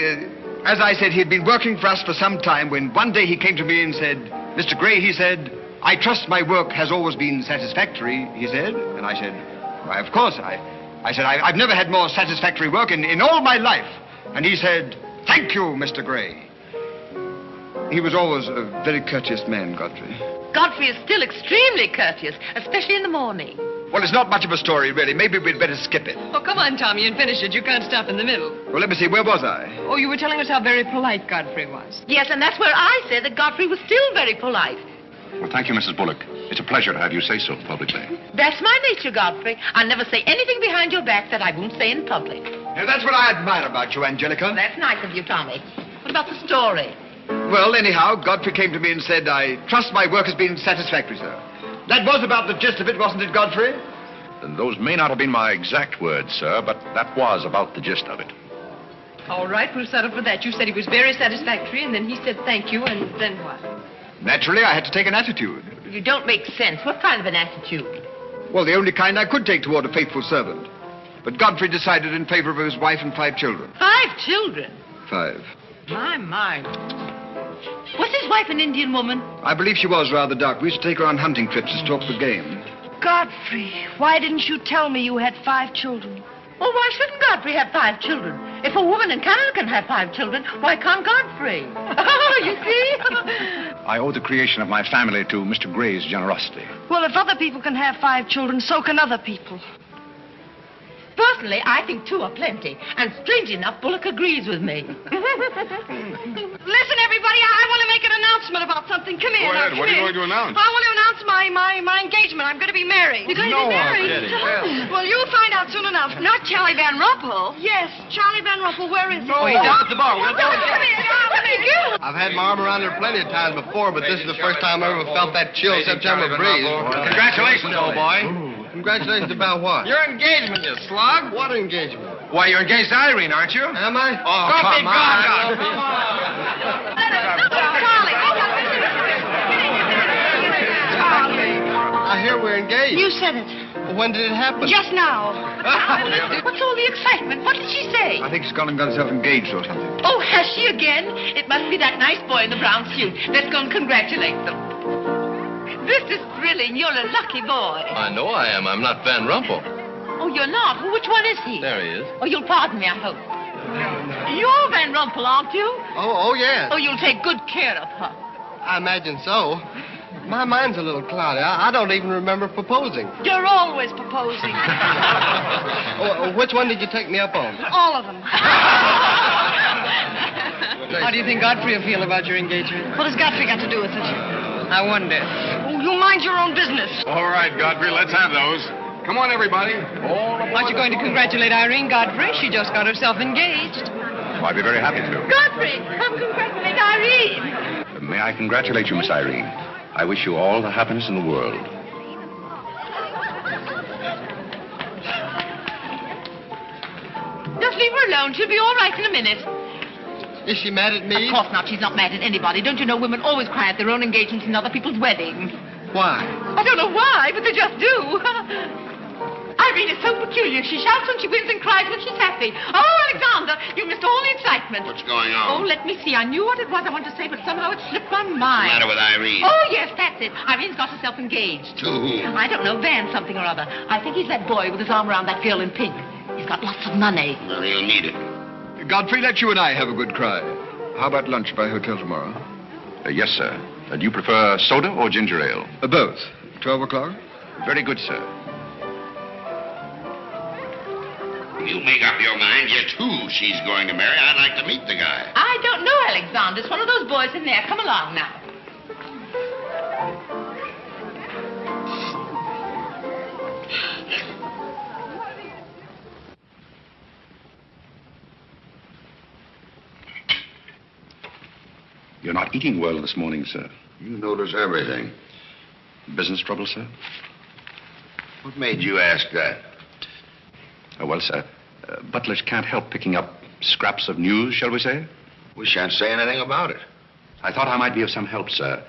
as I said, he had been working for us for some time when one day he came to me and said, Mr. Gray, he said, I trust my work has always been satisfactory, he said. And I said, why, of course. I said, I've never had more satisfactory work in all my life. And he said, thank you, Mr. Gray. He was always a very courteous man, Godfrey. Godfrey is still extremely courteous, especially in the morning. Well, it's not much of a story, really. Maybe we'd better skip it. Oh, come on, Tommy, and finish it. You can't stop in the middle. Well, let me see. Where was I? Oh, you were telling us how very polite Godfrey was. Yes, and that's where I said that Godfrey was still very polite. Well, thank you, Mrs. Bullock. It's a pleasure to have you say so publicly. That's my nature, Godfrey. I'll never say anything behind your back that I won't say in public. Now, that's what I admire about you, Angelica. That's nice of you, Tommy. What about the story? Well, anyhow, Godfrey came to me and said, I trust my work has been satisfactory, sir. That was about the gist of it, wasn't it, Godfrey? And those may not have been my exact words, sir, but that was about the gist of it. All right, we'll settle for that. You said he was very satisfactory, and then he said thank you, and then what? Naturally, I had to take an attitude. You don't make sense. What kind of an attitude? Well, the only kind I could take toward a faithful servant. But Godfrey decided in favor of his wife and 5 children. 5 children? 5. My. Was his wife an Indian woman? I believe she was rather dark. We used to take her on hunting trips to stalk the game. Godfrey, why didn't you tell me you had 5 children? Well, why shouldn't Godfrey have 5 children? If a woman in Canada can have 5 children, why can't Godfrey? Oh, you see? I owe the creation of my family to Mr. Gray's generosity. Well, if other people can have 5 children, so can other people. Personally, I think 2 are plenty. And strange enough, Bullock agrees with me. Listen, everybody, I want to make an announcement about something. Come here. Go ahead. What are you going to announce? I want to announce my engagement. I'm going to be married. You're going to be married? Well, you'll find out soon enough. Not Charlie Van Rumpel. Yes, Charlie Van Rumpel. Where is he? Oh, he's down at the bar. We'll go and Come here. You. I've had my arm around her plenty of times before, but this is the first time I ever felt that chill September breeze. Congratulations, old boy. Congratulations about what? Your engagement, you slug. What engagement? Why, you're engaged to Irene, aren't you? Am I? Oh, come on. I hear we're engaged. You said it. Well, when did it happen? Just now. What's all the excitement? What did she say? I think she's gone and got herself engaged or something. Oh, has she again? It must be that nice boy in the brown suit. Let's go and congratulate them. This is thrilling. You're a lucky boy. I know I am. I'm not Van Rumpel. Oh, you're not? Well, which one is he? There he is. Oh, you'll pardon me, I hope. You're Van Rumpel, aren't you? Oh, yes. Oh, you'll take good care of her. I imagine so. My mind's a little cloudy. I don't even remember proposing. You're always proposing. Which one did you take me up on? All of them. How do you think Godfrey will feel about your engagement? What has Godfrey got to do with it? I wonder. Oh, you mind your own business. All right, Godfrey, let's have those. Come on, everybody. Aren't you going to congratulate Irene, Godfrey? She just got herself engaged. Oh, I'd be very happy to. Godfrey, come congratulate Irene. May I congratulate you, Miss Irene? I wish you all the happiness in the world. Just leave her alone. She'll be all right in a minute. Is she mad at me? Of course not. She's not mad at anybody. Don't you know women always cry at their own engagements and other people's weddings? Why? I don't know why, but they just do. Irene is so peculiar. She shouts when she wins and cries when she's happy. Oh, Alexander, you missed all the excitement. What's going on? Oh, let me see. I knew what it was I wanted to say, but somehow it slipped my mind. What's the matter with Irene? Oh, yes, that's it. Irene's got herself engaged. To whom? I don't know, Van something or other. I think he's that boy with his arm around that girl in pink. He's got lots of money. Well, he'll need it. Godfrey, let you and I have a good cry. How about lunch by hotel tomorrow? Yes, sir. Do you prefer soda or ginger ale? Both. 12 o'clock? Very good, sir. You make up your mind just who she's going to marry. I'd like to meet the guy. I don't know, Alexander. It's one of those boys in there. Come along now. You're not eating well this morning, sir. You notice everything. Business trouble, sir? What made you ask that? Well, sir, butlers can't help picking up scraps of news, shall we say? We shan't say anything about it. I thought I might be of some help, sir.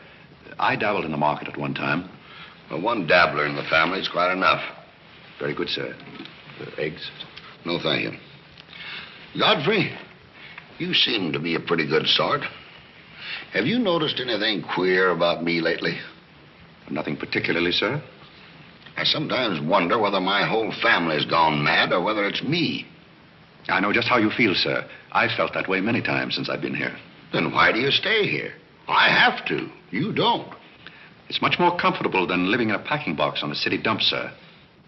I dabbled in the market at one time. Well, one dabbler in the family is quite enough. Very good, sir. Eggs? No, thank you. Godfrey, you seem to be a pretty good sort. Have you noticed anything queer about me lately? Nothing particularly, sir. I sometimes wonder whether my whole family's gone mad or whether it's me. I know just how you feel, sir. I've felt that way many times since I've been here. Then why do you stay here? I have to. You don't. It's much more comfortable than living in a packing box on a city dump, sir.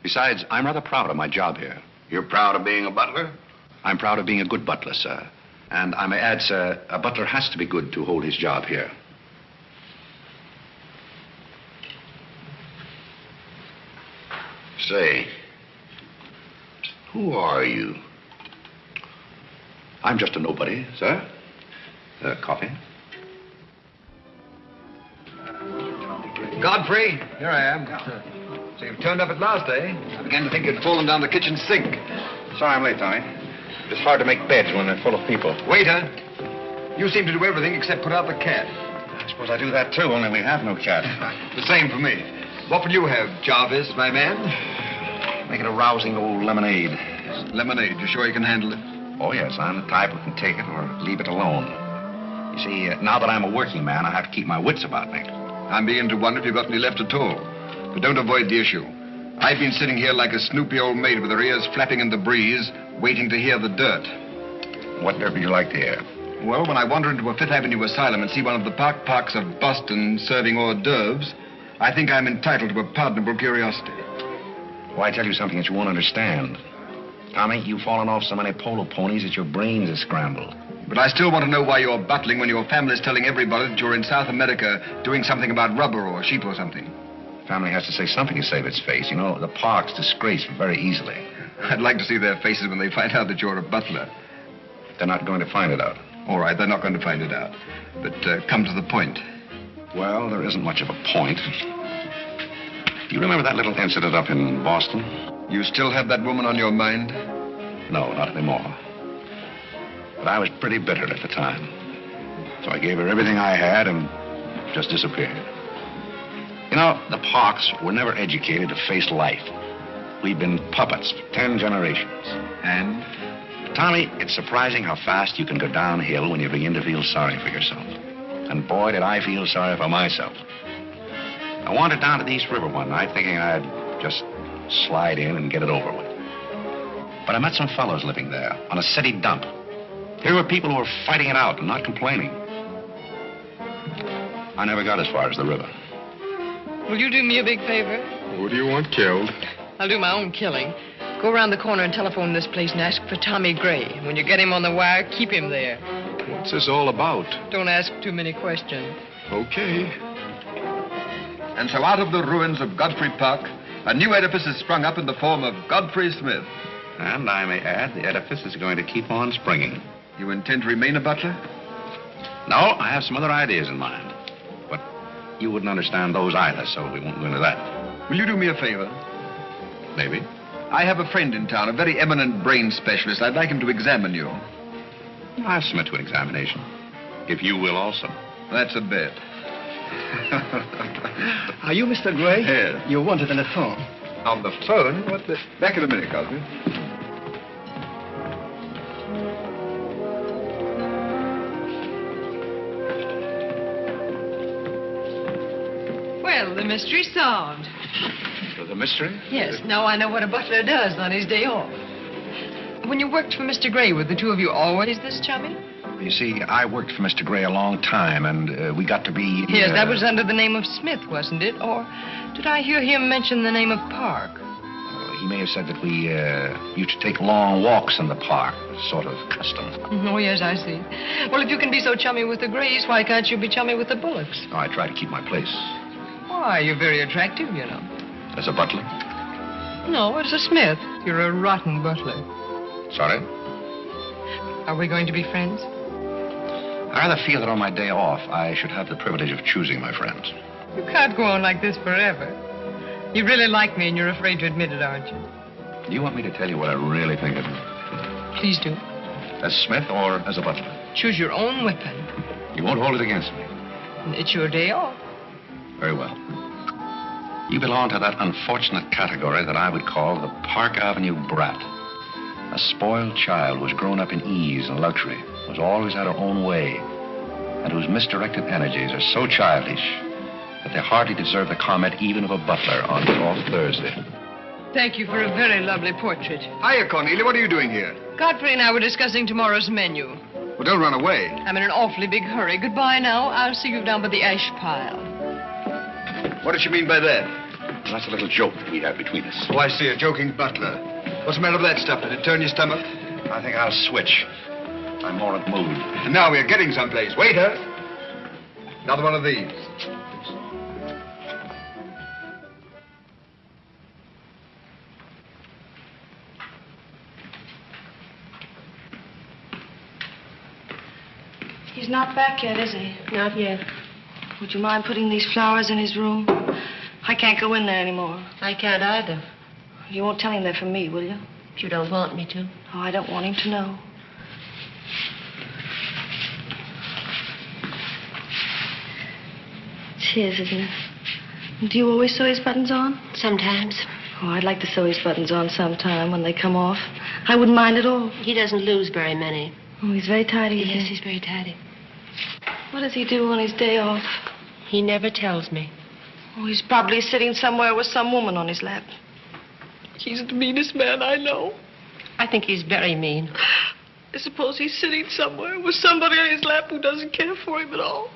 Besides, I'm rather proud of my job here. You're proud of being a butler? I'm proud of being a good butler, sir. And I may add, sir, a butler has to be good to hold his job here. Say, who are you? I'm just a nobody, sir. Coffee? Godfrey, here I am. So you've turned up at last, eh? I began to think you'd fallen down the kitchen sink. Sorry I'm late, Tommy. It's hard to make beds when they're full of people. Waiter, you seem to do everything except put out the cat. I suppose I do that, too, only we have no cat. The same for me. What will you have, Jarvis, my man? Make it a rousing old lemonade. Lemonade, you sure you can handle it? Oh, yes, I'm the type who can take it or leave it alone. You see, now that I'm a working man, I have to keep my wits about me. I'm beginning to wonder if you've got any left at all. But don't avoid the issue. I've been sitting here like a snoopy old maid with her ears flapping in the breeze, waiting to hear the dirt. What would you like to hear? Well, when I wander into a Fifth Avenue asylum and see one of the parks of Boston serving hors d'oeuvres, I think I'm entitled to a pardonable curiosity. Well, I tell you something that you won't understand. Tommy, you've fallen off so many polo ponies that your brains are scrambled. But I still want to know why you're buttling when your family's telling everybody that you're in South America doing something about rubber or sheep or something. Family has to say something to save its face. You know, the park's disgraced very easily. I'd like to see their faces when they find out that you're a butler. They're not going to find it out. All right, they're not going to find it out. But come to the point. Well, there isn't much of a point. Do you remember that little incident up in Boston? You still have that woman on your mind? No, not anymore. But I was pretty bitter at the time. So I gave her everything I had and just disappeared. You know, the Parks were never educated to face life. We've been puppets for 10 generations. And? Tommy, it's surprising how fast you can go downhill when you begin to feel sorry for yourself. And boy, did I feel sorry for myself. I wandered down to the East River one night thinking I'd just slide in and get it over with. But I met some fellows living there on a city dump. Here were people who were fighting it out and not complaining. I never got as far as the river. Will you do me a big favor? Who do you want killed? I'll do my own killing. Go around the corner and telephone this place and ask for Tommy Gray. When you get him on the wire, keep him there. What's this all about? Don't ask too many questions. Okay. And so out of the ruins of Godfrey Park, a new edifice has sprung up in the form of Godfrey Smith. And I may add, the edifice is going to keep on springing. You intend to remain a butler? No, I have some other ideas in mind. But you wouldn't understand those either, so we won't go into that. Will you do me a favor? Maybe. I have a friend in town, a very eminent brain specialist. I'd like him to examine you. I'll submit to an examination. If you will also. That's a bet. Are you Mr. Gray? Yes. You're wanted on the phone. On the phone? What the... Back in a minute, Cosby. Well, the mystery's solved. The mystery? Yes, now I know what a butler does on his day off. When you worked for Mr. Gray, were the two of you always this chummy? You see, I worked for Mr. Gray a long time, and we got to be... Yes, that was under the name of Smith, wasn't it? Or did I hear him mention the name of Park? He may have said that we used to take long walks in the park, sort of custom. Oh, yes, I see. Well, if you can be so chummy with the Grays, why can't you be chummy with the Bullocks? Oh, I try to keep my place. Why, you're very attractive, you know. As a butler? No, as a Smith. You're a rotten butler. Sorry? Are we going to be friends? I rather feel that on my day off, I should have the privilege of choosing my friends. You can't go on like this forever. You really like me, and you're afraid to admit it, aren't you? Do you want me to tell you what I really think of you? Please do. As Smith or as a butler? Choose your own weapon. You won't hold it against me. It's your day off. Very well. You belong to that unfortunate category that I would call the Park Avenue brat. A spoiled child who's grown up in ease and luxury, who's always had her own way, and whose misdirected energies are so childish that they hardly deserve the comment even of a butler on off Thursday. Thank you for a very lovely portrait. Hiya, Cornelia. What are you doing here? Godfrey and I were discussing tomorrow's menu. Well, don't run away. I'm in an awfully big hurry. Goodbye now. I'll see you down by the ash pile. What does she mean by that? Well, that's a little joke we had between us. Oh, I see. A joking butler. What's the matter with that stuff? Did it turn your stomach? I think I'll switch. I'm more in the mood. And now we're getting someplace. Waiter. Another one of these. He's not back yet, is he? Not yet. Would you mind putting these flowers in his room? I can't go in there anymore. I can't either. You won't tell him they're from me, will you? If you don't want me to. Oh, I don't want him to know. It's his, isn't it? Do you always sew his buttons on? Sometimes. Oh, I'd like to sew his buttons on sometime when they come off. I wouldn't mind at all. He doesn't lose very many. Oh, he's very tidy. Yes, he's very tidy. What does he do on his day off? He never tells me. Oh, he's probably sitting somewhere with some woman on his lap. He's the meanest man I know. I think he's very mean. I suppose he's sitting somewhere with somebody on his lap who doesn't care for him at all.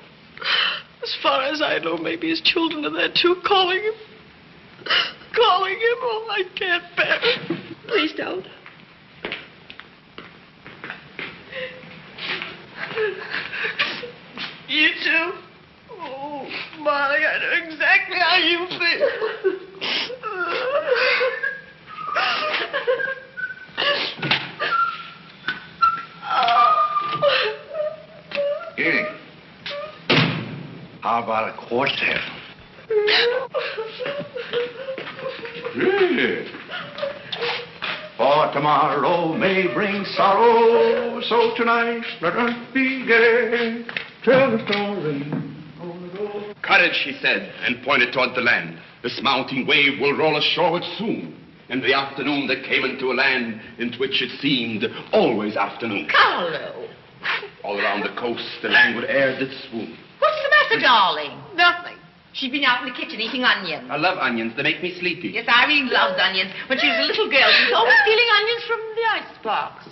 As far as I know, maybe his children are there, too, calling him. Calling him. Oh, I can't bear it. Please don't. You too? Oh, Molly, I know exactly how you feel. Evening. How about a quartet? Yeah. For tomorrow may bring sorrow, so tonight let us be gay. Tell the story. Courage, he said, and pointed toward the land. This mounting wave will roll us shoreward soon. In the afternoon they came into a land into which it seemed always afternoon. Carole. All around the coast the languid air did swoon. What's the matter, darling? Nothing. She's been out in the kitchen eating onions. I love onions. They make me sleepy. Yes, Irene loves onions. When she was a little girl, she was always stealing onions from the icebox.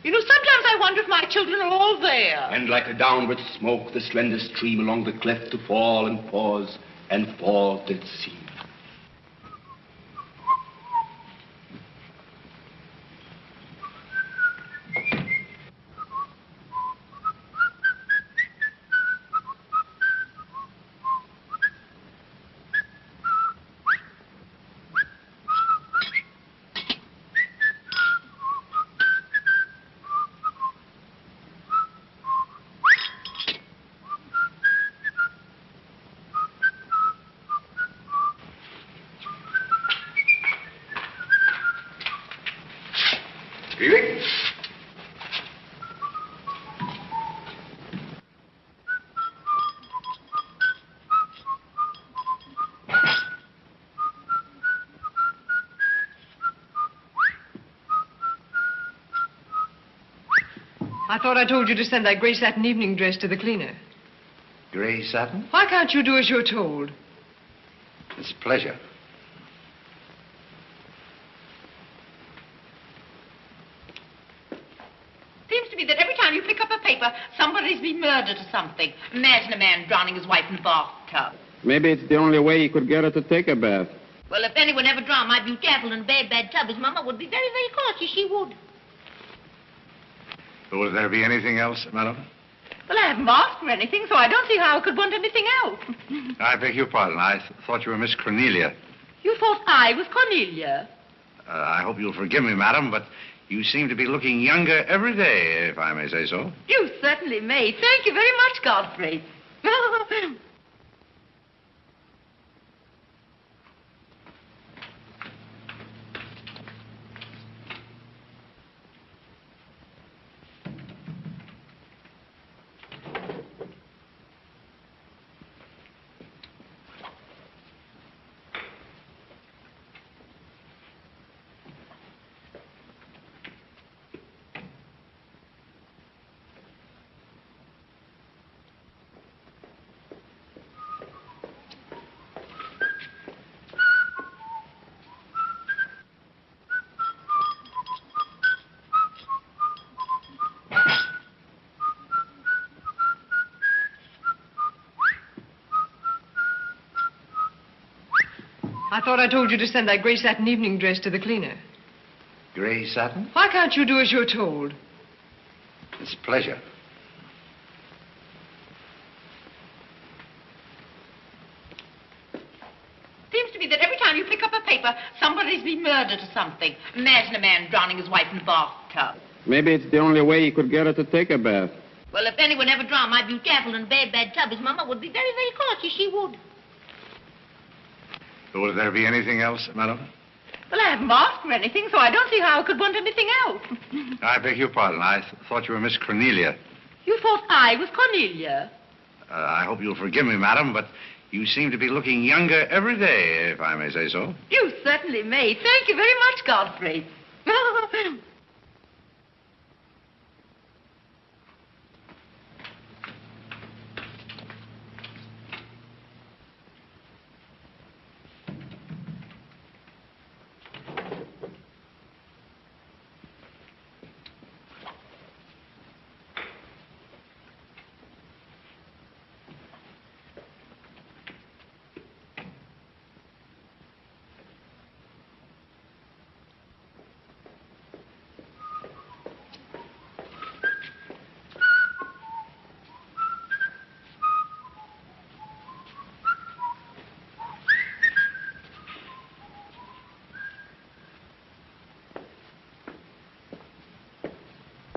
You know, sometimes I wonder if my children are all there. And like a downward smoke, the slender stream along the cleft to fall and pause and fall did seem. Evening. I thought I told you to send that gray satin evening dress to the cleaner. Gray satin? Why can't you do as you're told? It's a pleasure. Seems to me that every time you pick up a paper, somebody's been murdered or something. Imagine a man drowning his wife in a bathtub. Maybe it's the only way he could get her to take a bath. Well, if anyone ever drowned my beautiful apple in a bad tub, his mama would be very, very cautious. She would. Will there be anything else, madam? Well, I haven't asked for anything, so I don't see how I could want anything else. I beg your pardon. I thought you were Miss Cornelia. You thought I was Cornelia? I hope you'll forgive me, madam, but you seem to be looking younger every day, if I may say so. You certainly may. Thank you very much, Godfrey. I thought I told you to send that gray satin evening dress to the cleaner. Gray satin? Why can't you do as you're told? It's a pleasure. Seems to me that every time you pick up a paper, somebody's been murdered or something. Imagine a man drowning his wife in a bathtub. Maybe it's the only way he could get her to take a bath. Well, if anyone ever drowned my beautiful apple in a bad tub, his mama would be very, very cautious. She would. Will there be anything else, madam? Well, I haven't asked for anything, so I don't see how I could want anything else. I beg your pardon. I thought you were Miss Cornelia. You thought I was Cornelia? I hope you'll forgive me, madam, but you seem to be looking younger every day, if I may say so. You certainly may. Thank you very much, Godfrey.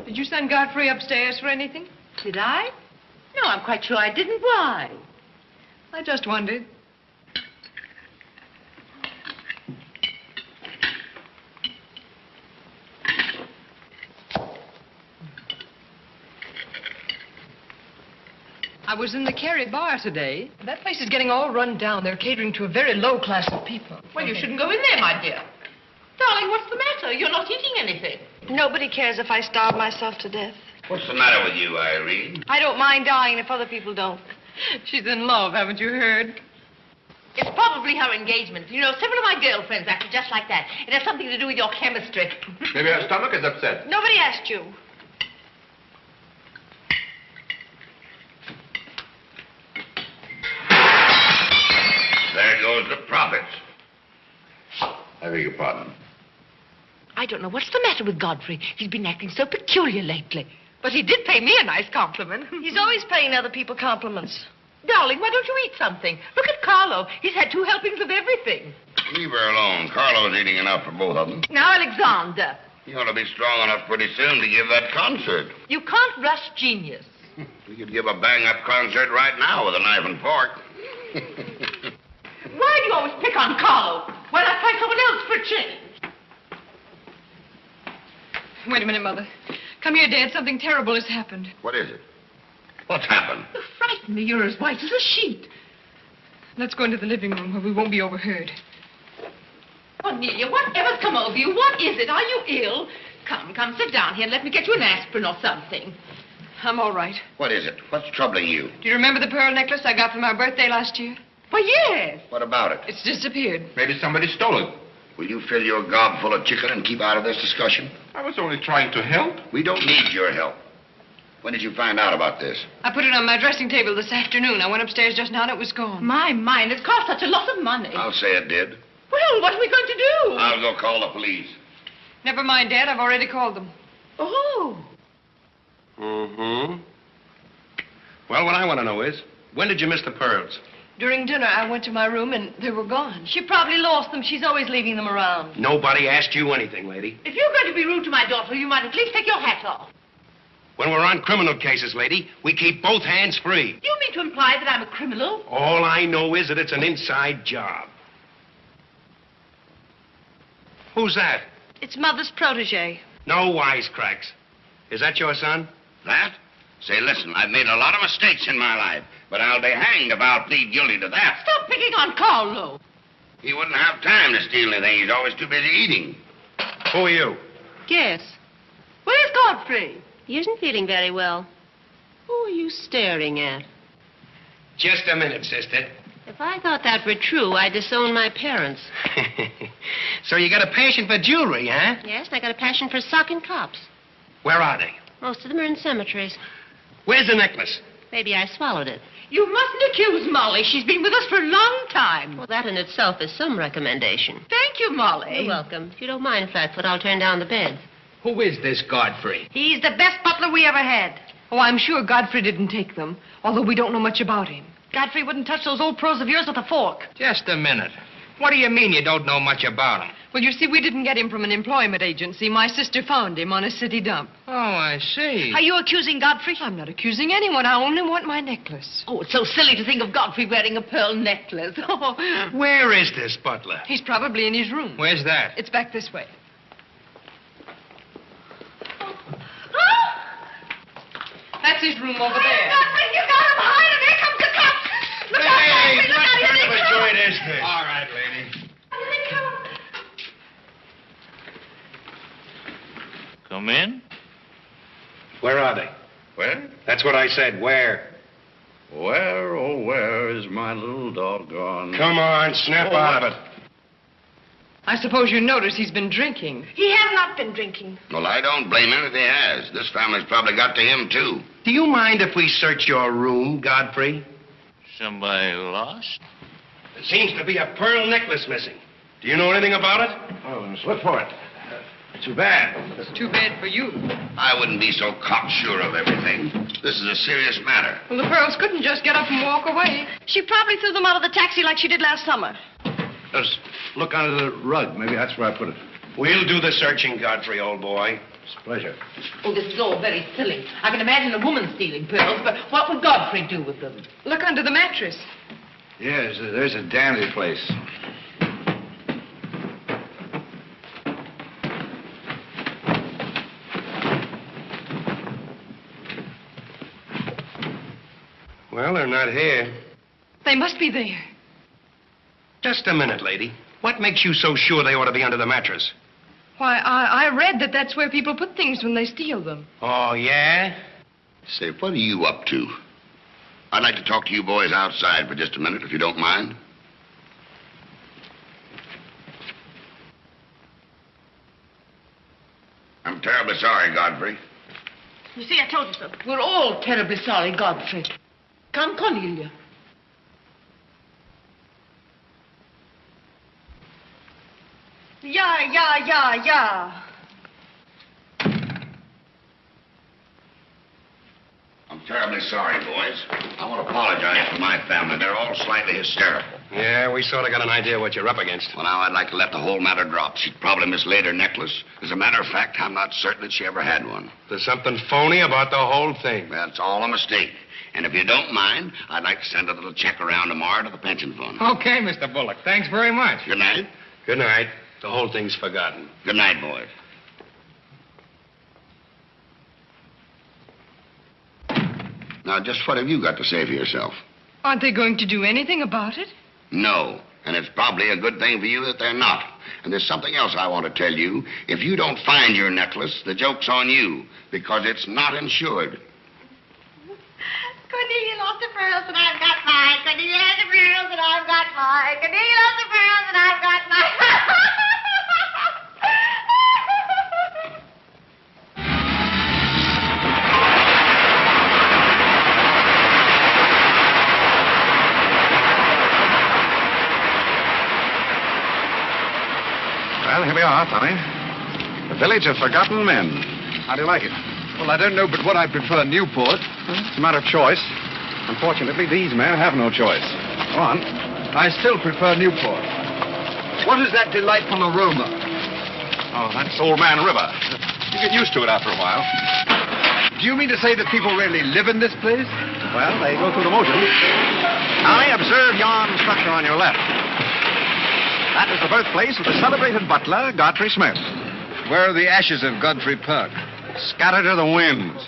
Did you send Godfrey upstairs for anything? Did I? No, I'm quite sure I didn't. Why? I just wondered. I was in the Cary bar today. That place is getting all run down. They're catering to a very low class of people. Well, you shouldn't go in there, my dear. Darling, what's the matter? You're not eating anything. Nobody cares if I starve myself to death. What's the matter with you, Irene? I don't mind dying if other people don't. She's in love, haven't you heard? It's probably her engagement. You know, several of my girlfriends acted just like that. It has something to do with your chemistry. Maybe her stomach is upset. Nobody asked you. There goes the profits. I beg your pardon. I don't know what's the matter with Godfrey. He's been acting so peculiar lately. But he did pay me a nice compliment. He's always paying other people compliments. Darling, why don't you eat something? Look at Carlo. He's had 2 helpings of everything. Leave her alone. Carlo's eating enough for both of them. Now, Alexander. You ought to be strong enough pretty soon to give that concert. You can't rush genius. We could give a bang-up concert right now with a knife and fork. Why do you always pick on Carlo? Why not try someone else for a change? Wait a minute, Mother. Come here, Dad. Something terrible has happened. What is it? What's happened? You frighten me. You're as white as a sheet. Let's go into the living room where we won't be overheard. Cornelia, whatever's come over you? What is it? Are you ill? Come, sit down here and let me get you an aspirin or something. I'm all right. What is it? What's troubling you? Do you remember the pearl necklace I got for my birthday last year? Why, yes. What about it? It's disappeared. Maybe somebody stole it. Will you fill your gob full of chicken and keep out of this discussion? I was only trying to help. We don't need your help. When did you find out about this? I put it on my dressing table this afternoon. I went upstairs just now and it was gone. My mind, it's cost such a lot of money. I'll say it did. Well, what are we going to do? I'll go call the police. Never mind, Dad. I've already called them. Oh. Mm-hmm. Well, what I want to know is, when did you miss the pearls? During dinner, I went to my room and they were gone. She probably lost them. She's always leaving them around. Nobody asked you anything, lady. If you're going to be rude to my daughter, you might at least take your hat off. When we're on criminal cases, lady, we keep both hands free. You mean to imply that I'm a criminal? All I know is that it's an inside job. Who's that? It's Mother's protege. No wisecracks. Is that your son? That? Say, listen, I've made a lot of mistakes in my life, but I'll be hanged if I'll plead guilty to that. Stop picking on Carlo. He wouldn't have time to steal anything. He's always too busy eating. Who are you? Yes. Where's Godfrey? He isn't feeling very well. Who are you staring at? Just a minute, sister. If I thought that were true, I'd disown my parents. So you got a passion for jewelry, huh? Yes, and I got a passion for socking cops. Where are they? Most of them are in cemeteries. Where's the necklace? Maybe I swallowed it. You mustn't accuse Molly. She's been with us for a long time. Well, that in itself is some recommendation. Thank you, Molly. You're welcome. If you don't mind, Flatfoot, I'll turn down the beds. Who is this Godfrey? He's the best butler we ever had. Oh, I'm sure Godfrey didn't take them, although we don't know much about him. Godfrey wouldn't touch those old pearls of yours with a fork. Just a minute. What do you mean you don't know much about him? Well, you see, we didn't get him from an employment agency. My sister found him on a city dump. Oh, I see. Are you accusing Godfrey? I'm not accusing anyone. I only want my necklace. Oh, it's so silly to think of Godfrey wearing a pearl necklace. Oh. Where is this butler? He's probably in his room. Where's that? It's back this way. That's his room over there. Godfrey, you got him behind him. Here comes the cops. Look out, Godfrey. Look out. Here they come. joint is this? All right, lady. Here they come. Come in. Where are they? Where? That's what I said. Where? Where, oh, where is my little doggone... Come on, snap out of it. I suppose you notice he's been drinking. He has not been drinking. Well, I don't blame him if he has. This family's probably got to him, too. Do you mind if we search your room, Godfrey? Somebody lost? There seems to be a pearl necklace missing. Do you know anything about it? Oh, let's look for it. Too bad. It's too bad for you. I wouldn't be so cocksure of everything. This is a serious matter. Well, the pearls couldn't just get up and walk away. She probably threw them out of the taxi like she did last summer. Just look under the rug. Maybe that's where I put it. We'll do the searching, Godfrey, old boy. It's a pleasure. Oh, this is all very silly. I can imagine a woman stealing pearls, but what would Godfrey do with them? Look under the mattress. Yes, there's a dandy place. Well, they're not here. They must be there. Just a minute, lady. What makes you so sure they ought to be under the mattress? Why, I read that that's where people put things when they steal them. Oh, yeah? Say, what are you up to? I'd like to talk to you boys outside for just a minute, if you don't mind. I'm terribly sorry, Godfrey. You see, I told you so. We're all terribly sorry, Godfrey. Come, Cornelia. Yeah. I'm terribly sorry, boys. I want to apologize for my family. They're all slightly hysterical. Yeah, we sort of got an idea what you're up against. Well, now, I'd like to let the whole matter drop. She'd probably mislaid her necklace. As a matter of fact, I'm not certain that she ever had one. There's something phony about the whole thing. That's all a mistake. And if you don't mind, I'd like to send a little check around tomorrow to the pension fund. Okay, Mr. Bullock. Thanks very much. Good night. Good night. The whole thing's forgotten. Good night, boys. Now, just what have you got to say for yourself? Aren't they going to do anything about it? No. And it's probably a good thing for you that they're not. And there's something else I want to tell you. If you don't find your necklace, the joke's on you, because it's not insured. Cornelia lost the pearls and I've got mine. Cornelia has the pearls and I've got mine. Cornelia lost the pearls and I've got mine. Well, here we are, Tommy. The Village of Forgotten Men. How do you like it? Well, I don't know but what I prefer Newport. It's a matter of choice. Unfortunately, these men have no choice. Go on. I still prefer Newport. What is that delightful aroma? Oh, that's Old Man River. You get used to it after a while. Do you mean to say that people really live in this place? Well, they go through the motions. Tommy, observe yon structure on your left. That is the birthplace of the celebrated butler, Godfrey Smith. Where are the ashes of Godfrey Park? Scattered to the winds.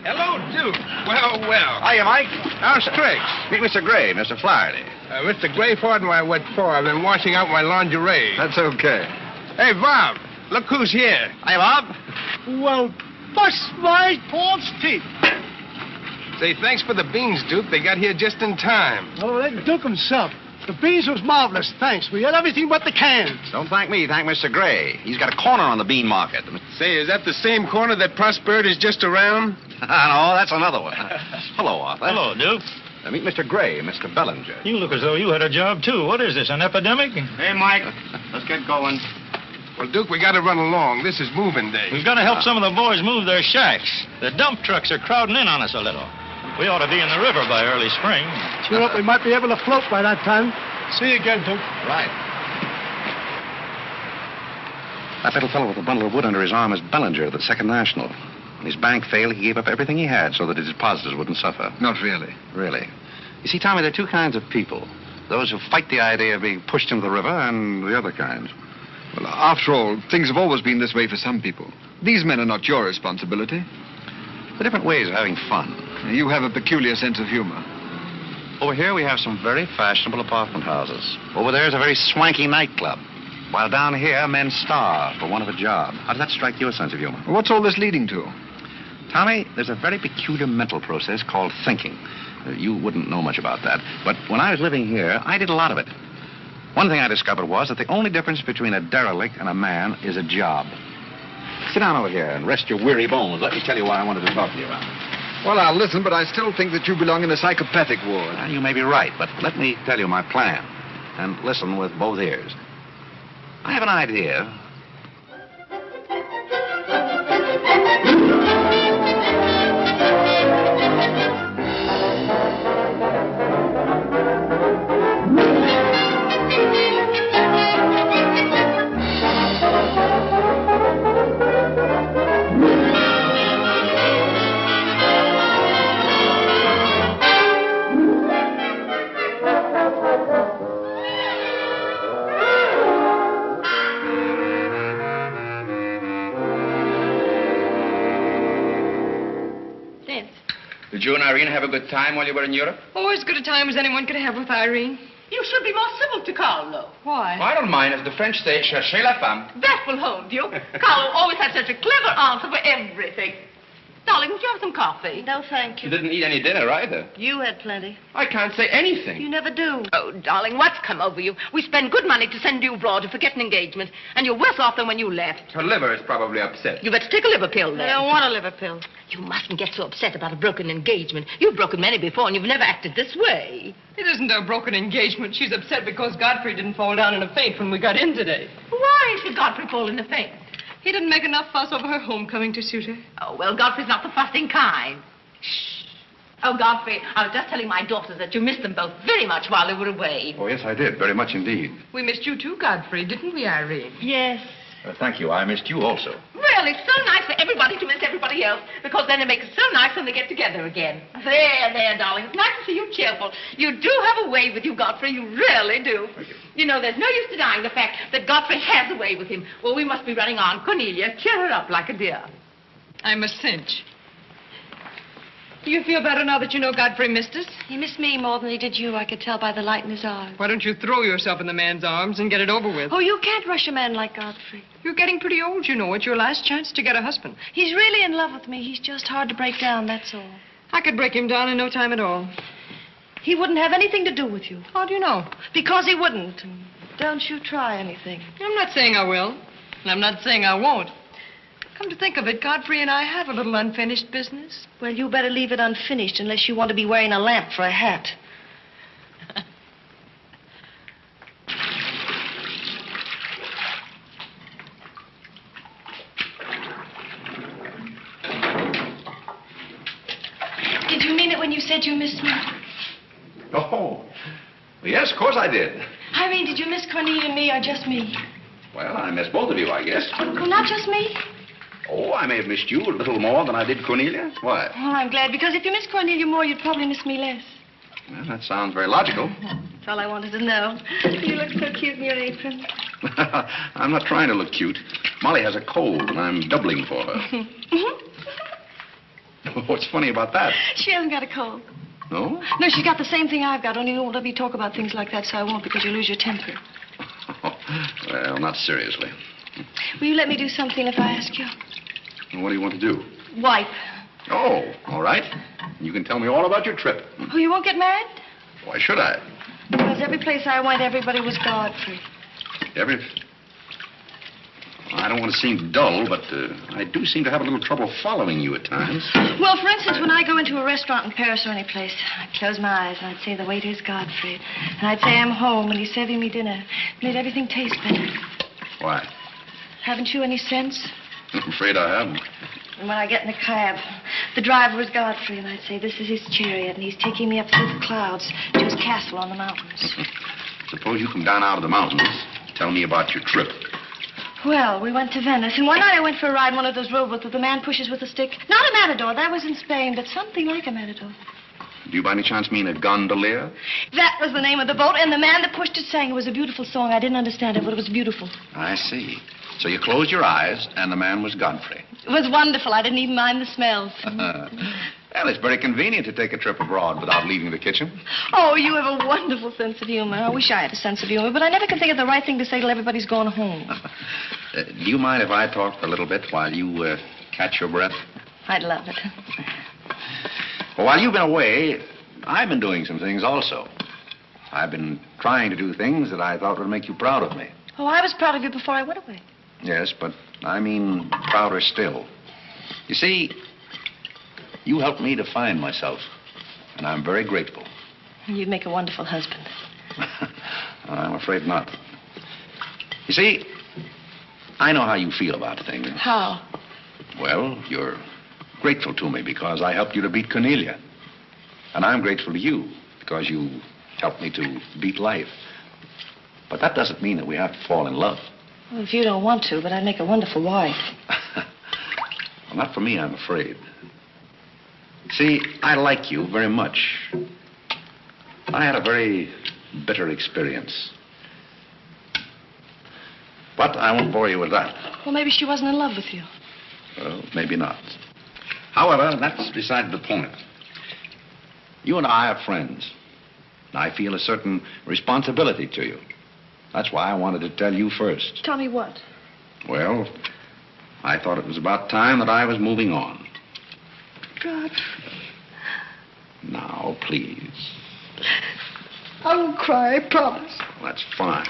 Hello, Duke. Well. Hiya, Mike. How's tricks? Meet Mr. Gray, Mr. Flaherty. Mr. Gray, pardon my what for. I've been washing out my lingerie. That's okay. Hey, Bob, look who's here. Hiya, Bob. Well, bust my false teeth. Say, thanks for the beans, Duke. They got here just in time. Oh, let Duke himself. The beans was marvelous, thanks. We had everything but the cans. Don't thank me. Thank Mr. Gray. He's got a corner on the bean market. Say, is that the same corner that Prosperity is just around? No, that's another one. Hello, Arthur. Hello, Duke. Meet Mr. Gray, Mr. Bellinger. You look as though you had a job, too. What is this, an epidemic? Hey, Mike. Let's get going. Well, Duke, we got to run along. This is moving day. We've got to help some of the boys move their shacks. The dump trucks are crowding in on us a little. We ought to be in the river by early spring. Cheer up, we might be able to float by that time. See you again, Duke. Right. That little fellow with the bundle of wood under his arm is Bellinger, the Second National. When his bank failed, he gave up everything he had so that his depositors wouldn't suffer. Not really. Really. You see, Tommy, there are two kinds of people. Those who fight the idea of being pushed into the river and the other kind. Well, after all, things have always been this way for some people. These men are not your responsibility. They're different ways of having fun. You have a peculiar sense of humor. Over here, we have some very fashionable apartment houses. Over there is a very swanky nightclub. While down here, men starve for want of a job. How does that strike your sense of humor? What's all this leading to? Tommy, there's a very peculiar mental process called thinking. You wouldn't know much about that. But when I was living here, I did a lot of it. One thing I discovered was that the only difference between a derelict and a man is a job. Sit down over here and rest your weary bones. Let me tell you what I wanted to talk to you about. Well, I'll listen, but I still think that you belong in the psychopathic ward. Well, you may be right, but let me tell you my plan. And listen with both ears. I have an idea. Did you and Irene have a good time while you were in Europe? Oh, as good a time as anyone could have with Irene. You should be more civil to Carlo. Why? I don't mind. As the French say, cherchez la femme. That will hold you. Carlo always has such a clever answer for everything. Darling, would you have some coffee? No, thank You you. didn't eat any dinner either. You had plenty. I can't say anything. You never do. Oh, darling, what's come over you? We spend good money to send you abroad to forget an engagement, and you're worse off than when you left. Her liver is probably upset. You better take a liver pill, then. I don't want a liver pill. You mustn't get so upset about a broken engagement. You've broken many before, and you've never acted this way. It isn't a broken engagement. She's upset because Godfrey didn't fall down in a faint when we got in today. Why should Godfrey fall in a faint? He didn't make enough fuss over her homecoming to suit her. Oh, well, Godfrey's not the fussing kind. Shh. Oh, Godfrey, I was just telling my daughters that you missed them both very much while they were away. Oh, yes, I did. Very much indeed. We missed you too, Godfrey, didn't we, Irene? Yes. Thank you. I missed you also. Well, it's so nice for everybody to miss everybody else, because then it makes it so nice when they get together again. There, darling. It's nice to see you cheerful. You do have a way with you, Godfrey. You really do. You know, there's no use denying the fact that Godfrey has a way with him. Well, we must be running on. Cornelia, cheer her up like a dear. I'm a cinch. Do you feel better now that you know Godfrey missed us? He missed me more than he did you. I could tell by the light in his eyes. Why don't you throw yourself in the man's arms and get it over with? Oh, you can't rush a man like Godfrey. You're getting pretty old, you know. It's your last chance to get a husband. He's really in love with me. He's just hard to break down, that's all. I could break him down in no time at all. He wouldn't have anything to do with you. How do you know? Because he wouldn't. Don't you try anything. I'm not saying I will, and I'm not saying I won't. Come to think of it, Godfrey and I have a little unfinished business. Well, you better leave it unfinished unless you want to be wearing a lamp for a hat. Did you mean it when you said you missed me? Oh, yes, of course I did. Irene, did you miss Cornelia and me or just me? Well, I missed both of you, I guess. Oh, not just me? Oh, I may have missed you a little more than I did Cornelia. Why? Oh, I'm glad, because if you miss Cornelia more, you'd probably miss me less. Well, that sounds very logical. That's all I wanted to know. You look so cute in your apron. I'm not trying to look cute. Molly has a cold, and I'm doubling for her. What's funny about that? She hasn't got a cold. No? No, she's got the same thing I've got, only you won't let me talk about things like that, so I won't, because you lose your temper. Well, not seriously. Will you let me do something if I ask you? What do you want to do? Wipe. Oh, all right. You can tell me all about your trip. Oh, you won't get married? Why should I? Because every place I went, everybody was Godfrey. I don't want to seem dull, but I do seem to have a little trouble following you at times. Well, for instance, when I go into a restaurant in Paris or any place, I'd close my eyes and I'd say the waiter's Godfrey. And I'd say I'm home and he's serving me dinner. It made everything taste better. Why? Haven't you any sense? I'm afraid I haven't. And when I get in a cab, the driver was Godfrey, and I'd say, this is his chariot, and he's taking me up through the clouds to his castle on the mountains. Suppose you come down out of the mountains. Tell me about your trip. Well, we went to Venice, and one night I went for a ride in one of those rowboats that the man pushes with a stick. Not a matador, that was in Spain, but something like a matador. Do you by any chance mean a gondolier? That was the name of the boat, and the man that pushed it sang. It was a beautiful song. I didn't understand it, but it was beautiful. I see. So you closed your eyes, and the man was Godfrey. It was wonderful. I didn't even mind the smells. Well, it's very convenient to take a trip abroad without leaving the kitchen. Oh, you have a wonderful sense of humor. I wish I had a sense of humor, but I never can think of the right thing to say till everybody's gone home. Do you mind if I talk for a little bit while you catch your breath? I'd love it. Well, while you've been away, I've been doing some things also. I've been trying to do things that I thought would make you proud of me. Oh, I was proud of you before I went away. Yes, but I mean prouder still. You see, you helped me to find myself, and I'm very grateful. You'd make a wonderful husband. I'm afraid not. You see, I know how you feel about things. How? Well, you're grateful to me because I helped you to beat Cornelia. And I'm grateful to you because you helped me to beat life. But that doesn't mean that we have to fall in love. Well, if you don't want to, but I'd make a wonderful wife. Well, not for me, I'm afraid. See, I like you very much. I had a very bitter experience. But I won't bore you with that. Well, maybe she wasn't in love with you. Well, maybe not. However, that's beside the point. You and I are friends. And I feel a certain responsibility to you. That's why I wanted to tell you first. Tell me what? Well, I thought it was about time that I was moving on. Godfrey. Now, please. I won't cry, I promise. That's fine.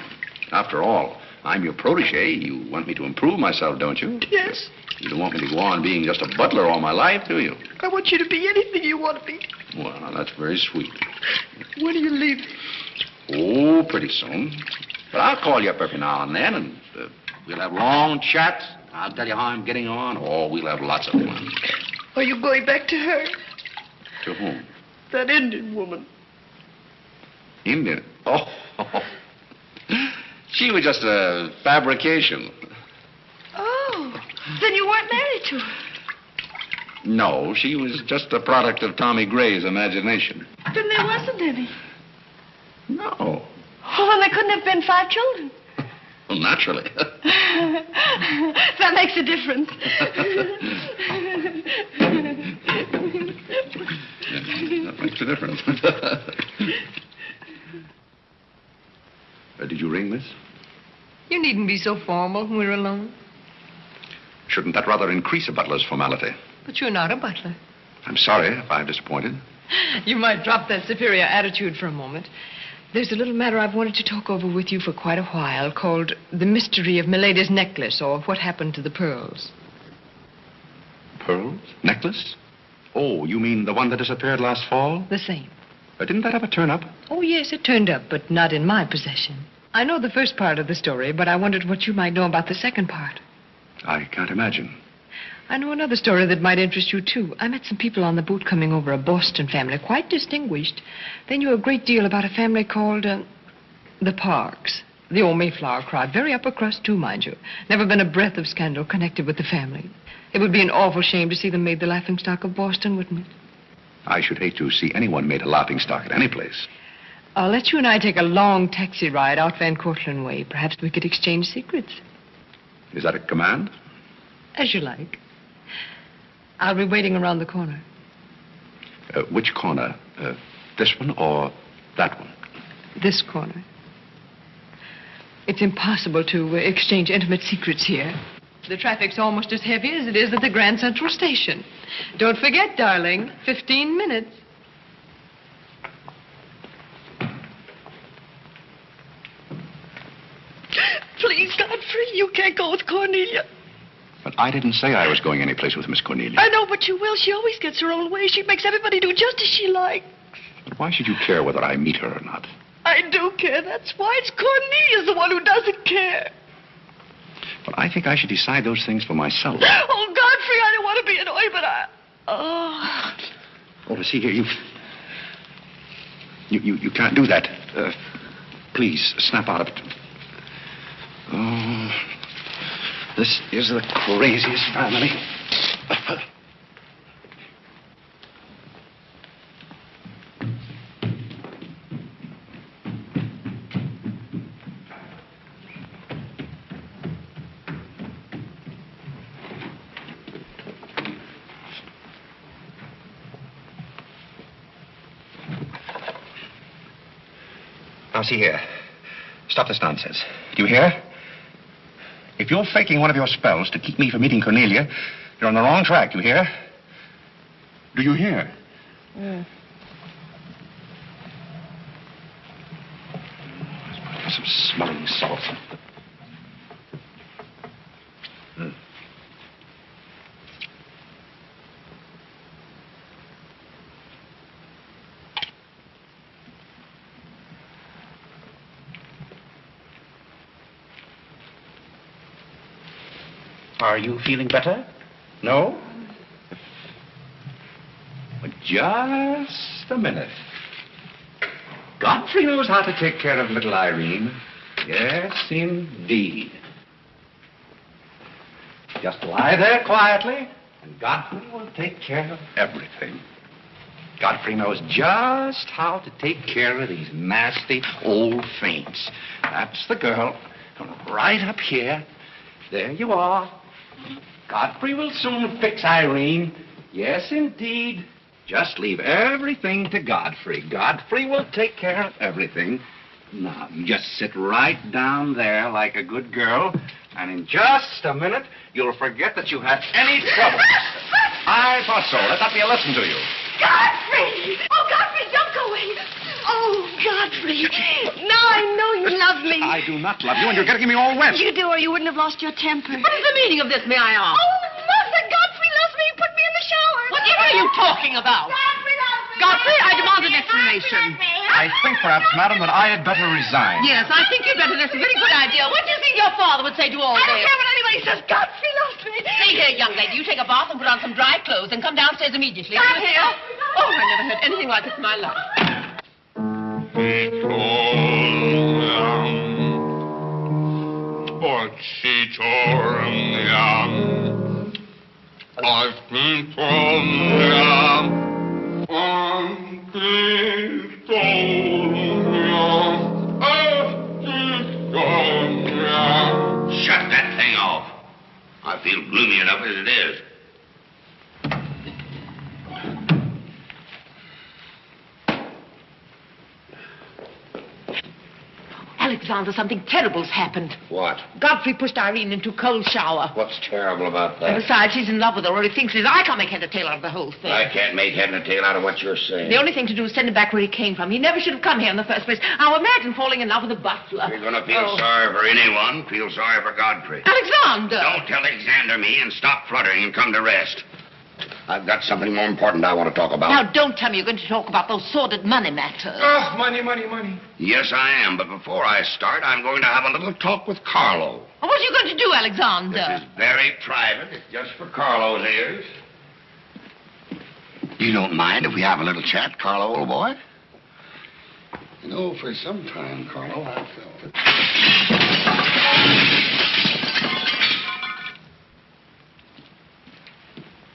After all, I'm your protege. You want me to improve myself, don't you? Yes. You don't want me to go on being just a butler all my life, do you? I want you to be anything you want to be. Well, that's very sweet. When are you leaving? Oh, pretty soon. But I'll call you up every now and then, and we'll have long chats. I'll tell you how I'm getting on. Oh, we'll have lots of fun. Are you going back to her? To whom? That Indian woman. Indian? Oh. She was just a fabrication. Oh, then you weren't married to her. No, she was just a product of Tommy Gray's imagination. Then there wasn't any. No. Oh, well, there couldn't have been 5 children. Well, naturally. That makes a difference. That makes a difference. Did you ring, miss? You needn't be so formal when we're alone. Shouldn't that rather increase a butler's formality? But you're not a butler. I'm sorry if I've disappointed. You might drop that superior attitude for a moment. There's a little matter I've wanted to talk over with you for quite a while called The Mystery of Milady's Necklace, or What Happened to the Pearls. Pearls? Necklace? Oh, you mean the one that disappeared last fall? The same. Didn't that ever turn up? Oh, yes, it turned up, but not in my possession. I know the first part of the story, but I wondered what you might know about the second part. I can't imagine. I know another story that might interest you, too. I met some people on the boat coming over, a Boston family, quite distinguished. They knew a great deal about a family called the Parks. The old Mayflower crowd. Very upper crust, too, mind you. Never been a breath of scandal connected with the family. It would be an awful shame to see them made the laughingstock of Boston, wouldn't it? I should hate to see anyone made a laughingstock at any place. I'll let you and I take a long taxi ride out Van Cortlandt way. Perhaps we could exchange secrets. Is that a command? As you like. I'll be waiting around the corner. Which corner? This one or that one? This corner. It's impossible to exchange intimate secrets here. The traffic's almost as heavy as it is at the Grand Central Station. Don't forget, darling, 15 minutes. Please, Godfrey, you can't go with Cornelia. But I didn't say I was going anyplace with Miss Cornelia. I know, but you will. She always gets her own way. She makes everybody do just as she likes. But why should you care whether I meet her or not? I do care. That's why. It's Cornelia's the one who doesn't care. But I think I should decide those things for myself. Oh, Godfrey, I don't want to be annoyed, but I... Oh. Oh, see here, you can't do that. Please, snap out of it. Oh, this is the craziest family. Now, see here. Stop this nonsense. Do you hear? If you're faking one of your spells to keep me from meeting Cornelia, you're on the wrong track, do you hear? Do you hear? Yeah. Some smelling salts. Are you feeling better? No? But just a minute. Godfrey knows how to take care of little Irene. Yes, indeed. Just lie there quietly, and Godfrey will take care of everything. Godfrey knows just how to take care of these nasty old faints. That's the girl. Right up here. There you are. Godfrey will soon fix Irene. Yes, indeed. Just leave everything to Godfrey. Godfrey will take care of everything. Now, you just sit right down there like a good girl, and in just a minute, you'll forget that you had any trouble. I thought so. Let that be a lesson to you. Godfrey! Oh, Godfrey, don't go away. Oh, Godfrey. Now I know you love me. I do not love you, and you're getting me all wet. You do, or you wouldn't have lost your temper. What is the meaning of this, may I ask? Oh, Mother, Godfrey loves me. He put me in the shower. Whatever are you talking about? Godfrey loves me. Godfrey, I demand an explanation. I think, perhaps, madam, that I had better resign. Yes, I think you'd better. That's a very good idea. What do you think your father would say to all I this? don't care what anybody says. Godfrey loves me. See here, young lady, you take a bath and put on some dry clothes and come downstairs immediately. Do you hear? Oh, I never heard anything like this in my life. Shut that thing off. I feel gloomy enough as it is. Alexander, something terrible's happened. What? Godfrey pushed Irene into a cold shower. What's terrible about And that? besides, he's in love with her, or he thinks it is. I can't make head or tail out of the whole thing. I can't make head and tail out of what you're saying. The only thing to do is send him back where he came from. He never should have come here in the first place. Now imagine falling in love with a butler. You're going to feel sorry for anyone. Feel sorry for Godfrey. Alexander! Don't tell Alexander me and stop fluttering and come to rest. I've got something more important I want to talk about. Now, don't tell me you're going to talk about those sordid money matters. Oh, money, money, money. Yes, I am. But before I start, I'm going to have a little talk with Carole. What are you going to do, Alexander? This is very private. It's just for Carlo's ears. You don't mind if we have a little chat, Carlo, old boy? You know, for some time, Carlo, I've felt it.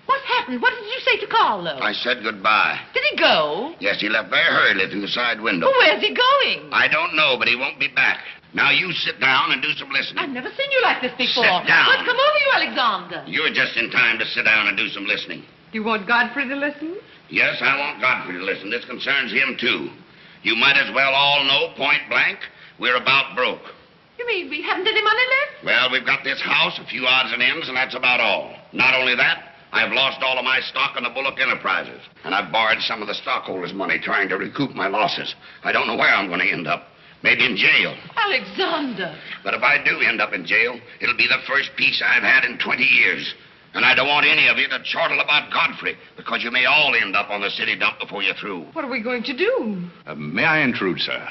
What happened? What did you say to Carlo? I said goodbye. Did he go? Yes, he left very hurriedly through the side window. Well, where's he going? I don't know, but he won't be back. Now, you sit down and do some listening. I've never seen you like this before. Sit down. What's come over you, Alexander? You're just in time to sit down and do some listening. You want Godfrey to listen? Yes, I want Godfrey to listen. This concerns him, too. You might as well all know, point blank, we're about broke. You mean we haven't any money left? Well, we've got this house, a few odds and ends, and that's about all. Not only that, I've lost all of my stock in the Bullock Enterprises, and I've borrowed some of the stockholders' money trying to recoup my losses. I don't know where I'm going to end up. Maybe in jail. Alexander. But if I do end up in jail, it'll be the first peace I've had in 20 years. And I don't want any of you to chortle about Godfrey, because you may all end up on the city dump before you're through. What are we going to do? May I intrude, sir?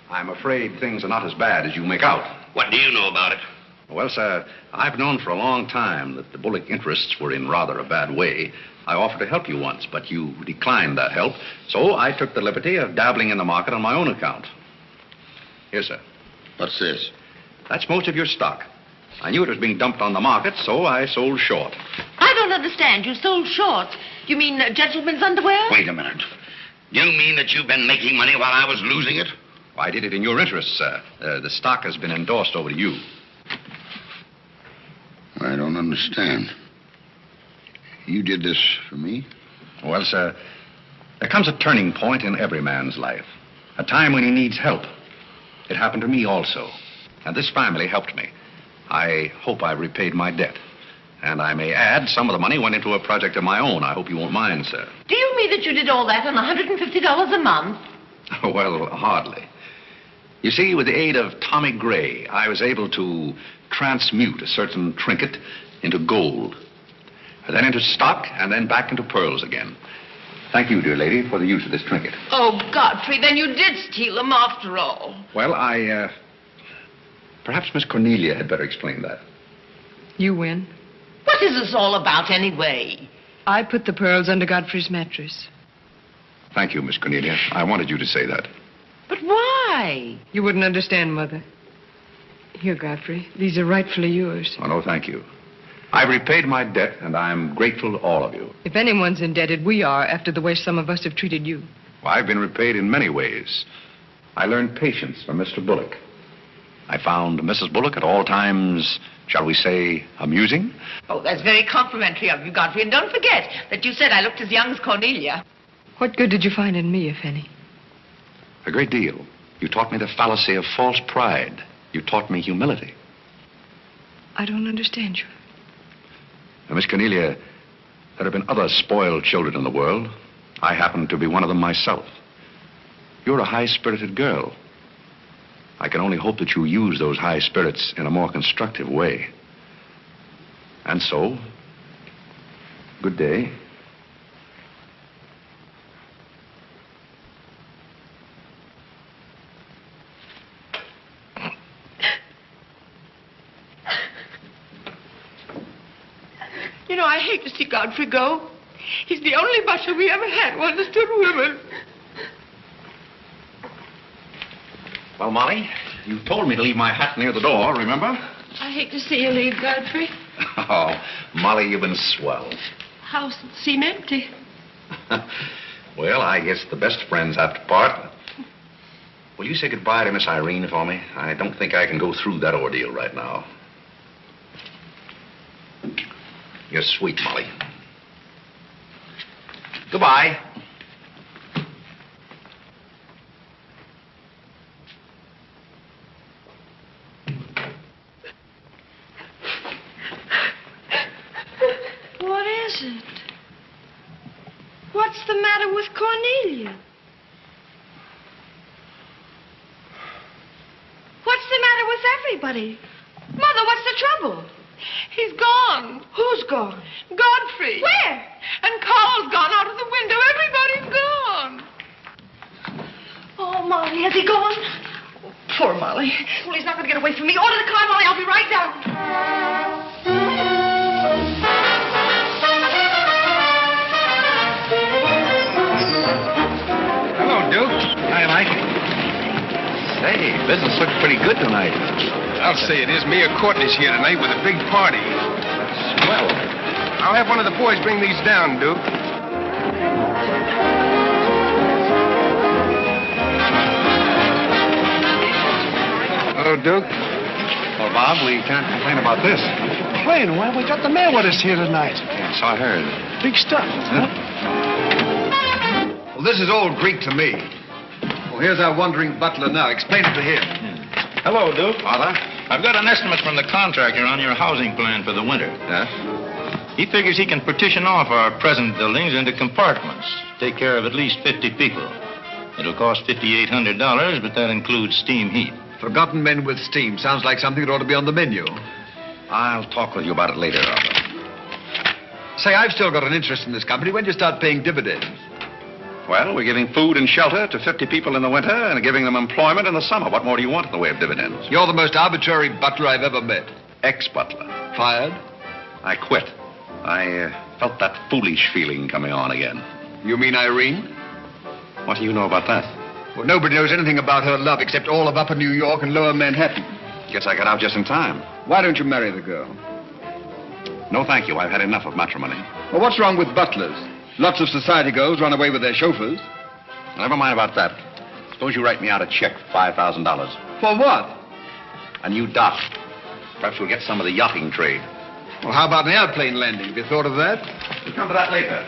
I'm afraid things are not as bad as you make out. What do you know about it? Well, sir, I've known for a long time that the Bullock interests were in rather a bad way. I offered to help you once, but you declined that help, so I took the liberty of dabbling in the market on my own account. Here, sir. What's this? That's most of your stock. I knew it was being dumped on the market, so I sold short. I don't understand. You sold short. You mean gentlemen's underwear? Wait a minute. You mean that you've been making money while I was losing it? I did it in your interest, sir. The stock has been endorsed over to you. I don't understand. You did this for me? Well, sir, there comes a turning point in every man's life. A time when he needs help. It happened to me also. And this family helped me. I hope I repaid my debt. And I may add, some of the money went into a project of my own. I hope you won't mind, sir. Do you mean that you did all that on $150 a month? Well, hardly. You see, with the aid of Tommy Gray, I was able to transmute a certain trinket into gold, and then into stock, and then back into pearls again. Thank you, dear lady, for the use of this trinket. Oh, Godfrey, then you did steal them after all. Well, perhaps Miss Cornelia had better explain that. You win. What is this all about, anyway? I put the pearls under Godfrey's mattress. Thank you, Miss Cornelia. I wanted you to say that. But why? You wouldn't understand, Mother. Here, Godfrey. These are rightfully yours. Oh, no, thank you. I've repaid my debt, and I'm grateful to all of you. If anyone's indebted, we are, after the way some of us have treated you. Well, I've been repaid in many ways. I learned patience from Mr. Bullock. I found Mrs. Bullock at all times shall we say, amusing? Oh, that's very complimentary of you, Godfrey. And don't forget that you said I looked as young as Cornelia. What good did you find in me, if any? A great deal. You taught me the fallacy of false pride. You taught me humility. I don't understand you. Now, Miss Cornelia, there have been other spoiled children in the world. I happen to be one of them myself. You're a high-spirited girl. I can only hope that you use those high spirits in a more constructive way. And so, good day. You know, I hate to see Godfrey go. He's the only butler we ever had who understood women. Well, Molly, you told me to leave my hat near the door, remember? I hate to see you leave, Godfrey. Oh, Molly, you've been swell. House seem empty. Well, I guess the best friends have to part. Will you say goodbye to Miss Irene for me? I don't think I can go through that ordeal right now. You're sweet, Molly. Goodbye. What is it? What's the matter with Cornelia? What's the matter with everybody? Mother, what's the trouble? He's gone. Who's gone? Godfrey. Where? And Carl's gone out of the window. Everybody's gone. Oh, Molly, has he gone? Oh, poor Molly. Well, he's not going to get away from me. Order the car, Molly. I'll be right down. Hello, Duke. Hi, Mike. Say, business looks pretty good tonight. I'll say it is. Mayor Courtney's here tonight with a big party. Swell. I'll have one of the boys bring these down, Duke. Hello, Duke. Well, Bob, we can't complain about this. Complain? Well, we got the mayor with us here tonight. Yes, I heard. Big stuff. Huh? Well, this is all Greek to me. Well, here's our wandering butler now. Explain it to him. Hello, Duke. Father? I've got an estimate from the contractor on your housing plan for the winter. Yes? He figures he can partition off our present buildings into compartments, take care of at least 50 people. It'll cost $5,800, but that includes steam heat. Forgotten men with steam. Sounds like something that ought to be on the menu. I'll talk with you about it later, Arthur. Say, I've still got an interest in this company. When do you start paying dividends? Well, we're giving food and shelter to 50 people in the winter and giving them employment in the summer. What more do you want in the way of dividends? You're the most arbitrary butler I've ever met. Ex-butler. Fired? I quit. I felt that foolish feeling coming on again. You mean Irene? What do you know about that? Well, nobody knows anything about her love except all of Upper New York and Lower Manhattan. Guess I got out just in time. Why don't you marry the girl? No, thank you. I've had enough of matrimony. Well, what's wrong with butlers? Lots of society girls run away with their chauffeurs. Never mind about that. Suppose you write me out a check for $5,000. For what? A new dock. Perhaps we'll get some of the yachting trade. Well, how about an airplane landing? Have you thought of that? We'll come to that later.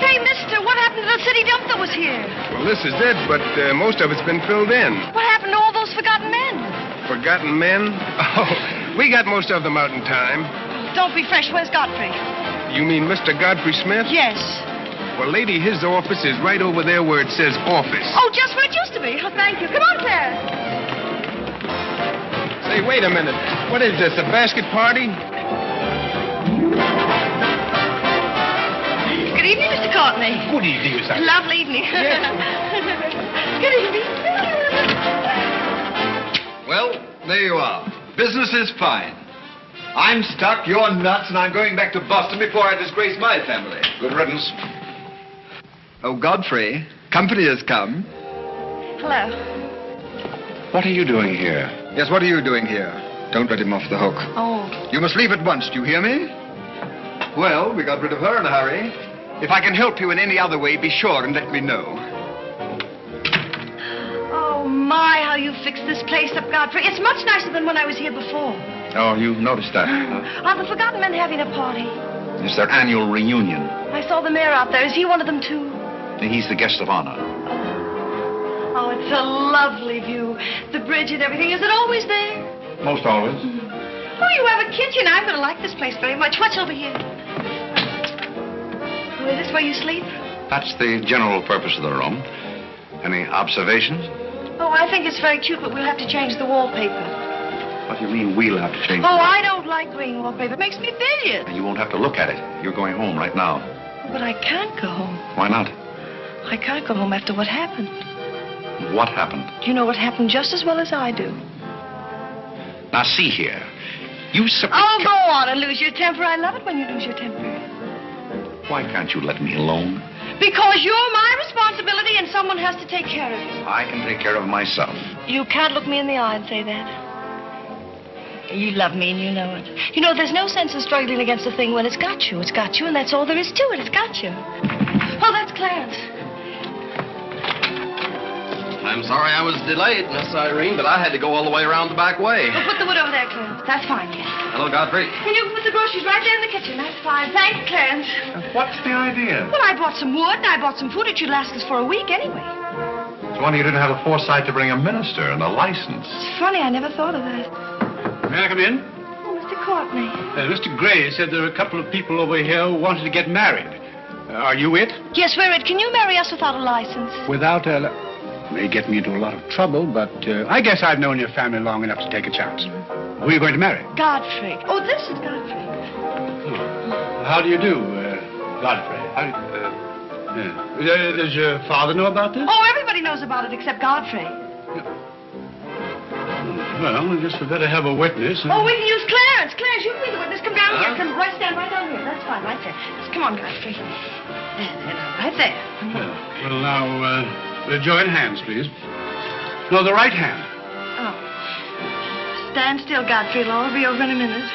Hey, mister, what happened to the city dump that was here? Well, this is it, but most of it's been filled in. What happened to all those forgotten men? Forgotten men? Oh, we got most of them out in time. Don't be fresh. Where's Godfrey? You mean Mr. Godfrey Smith? Yes. Well, lady, his office is right over there where it says office. Oh, just where it used to be. Oh, thank you. Come on, Claire. Say, wait a minute. What is this, a basket party? Good evening, Mr. Courtney. Good evening, Miss Irene. Lovely evening. Good evening. Well, there you are. Business is fine. I'm stuck, you're nuts, and I'm going back to Boston before I disgrace my family. Good riddance. Oh, Godfrey, company has come. Hello. What are you doing here? Yes, what are you doing here? Don't let him off the hook. Oh. You must leave at once, do you hear me? Well, we got rid of her in a hurry. If I can help you in any other way, be sure and let me know. Oh, my, how you fixed this place up, Godfrey. It's much nicer than when I was here before. Oh, you've noticed that. Are the Forgotten Men having a party? It's their annual reunion. I saw the mayor out there. Is he one of them, too? He's the guest of honor. Oh, it's a lovely view. The bridge and everything. Is it always there? Most always. Oh, you have a kitchen. I'm going to like this place very much. What's over here? Oh, is this where you sleep? That's the general purpose of the room. Any observations? Oh, I think it's very cute, but we'll have to change the wallpaper. What do you mean we'll have to change Oh, I don't like green wallpaper. It makes me bilious. You won't have to look at it. You're going home right now. But I can't go home. Why not? I can't go home after what happened. What happened? You know what happened just as well as I do. Now, see here. Oh, go on and lose your temper. I love it when you lose your temper. Why can't you let me alone? Because you're my responsibility and someone has to take care of you. I can take care of myself. You can't look me in the eye and say that. You love me and you know it. You know, there's no sense in struggling against a thing when it's got you. It's got you, and that's all there is to it. It's got you. Oh, that's Clarence. I'm sorry I was delayed, Miss Irene, but I had to go all the way around the back way. Well, put the wood over there, Clarence. That's fine, yes. Hello, Godfrey. And you can put the groceries right there in the kitchen. That's fine. Thanks, Clarence. What's the idea? Well, I bought some wood, and I bought some food. It should last us for a week anyway. It's wonder you didn't have the foresight to bring a minister and a license. It's funny, I never thought of that. May I come in? Oh, Mr. Courtney. Mr. Gray said there are a couple of people over here who wanted to get married. Are you it? Yes, we're it. Can you marry us without a license? Without a... May get me into a lot of trouble, but I guess I've known your family long enough to take a chance. Who are you going to marry? Godfrey. Oh, this is Godfrey. How do you do, Godfrey? Does your father know about this? Oh, everybody knows about it except Godfrey. Well, I guess we better have a witness. Oh, we can use Clarence. Clarence, you can be the witness. Come down here. Come right, stand right down here. That's fine, right there. Just come on, Godfrey. There, right there. Well, now, join hands, please. No, the right hand. Oh. Stand still, Godfrey. It'll all be over in a minute.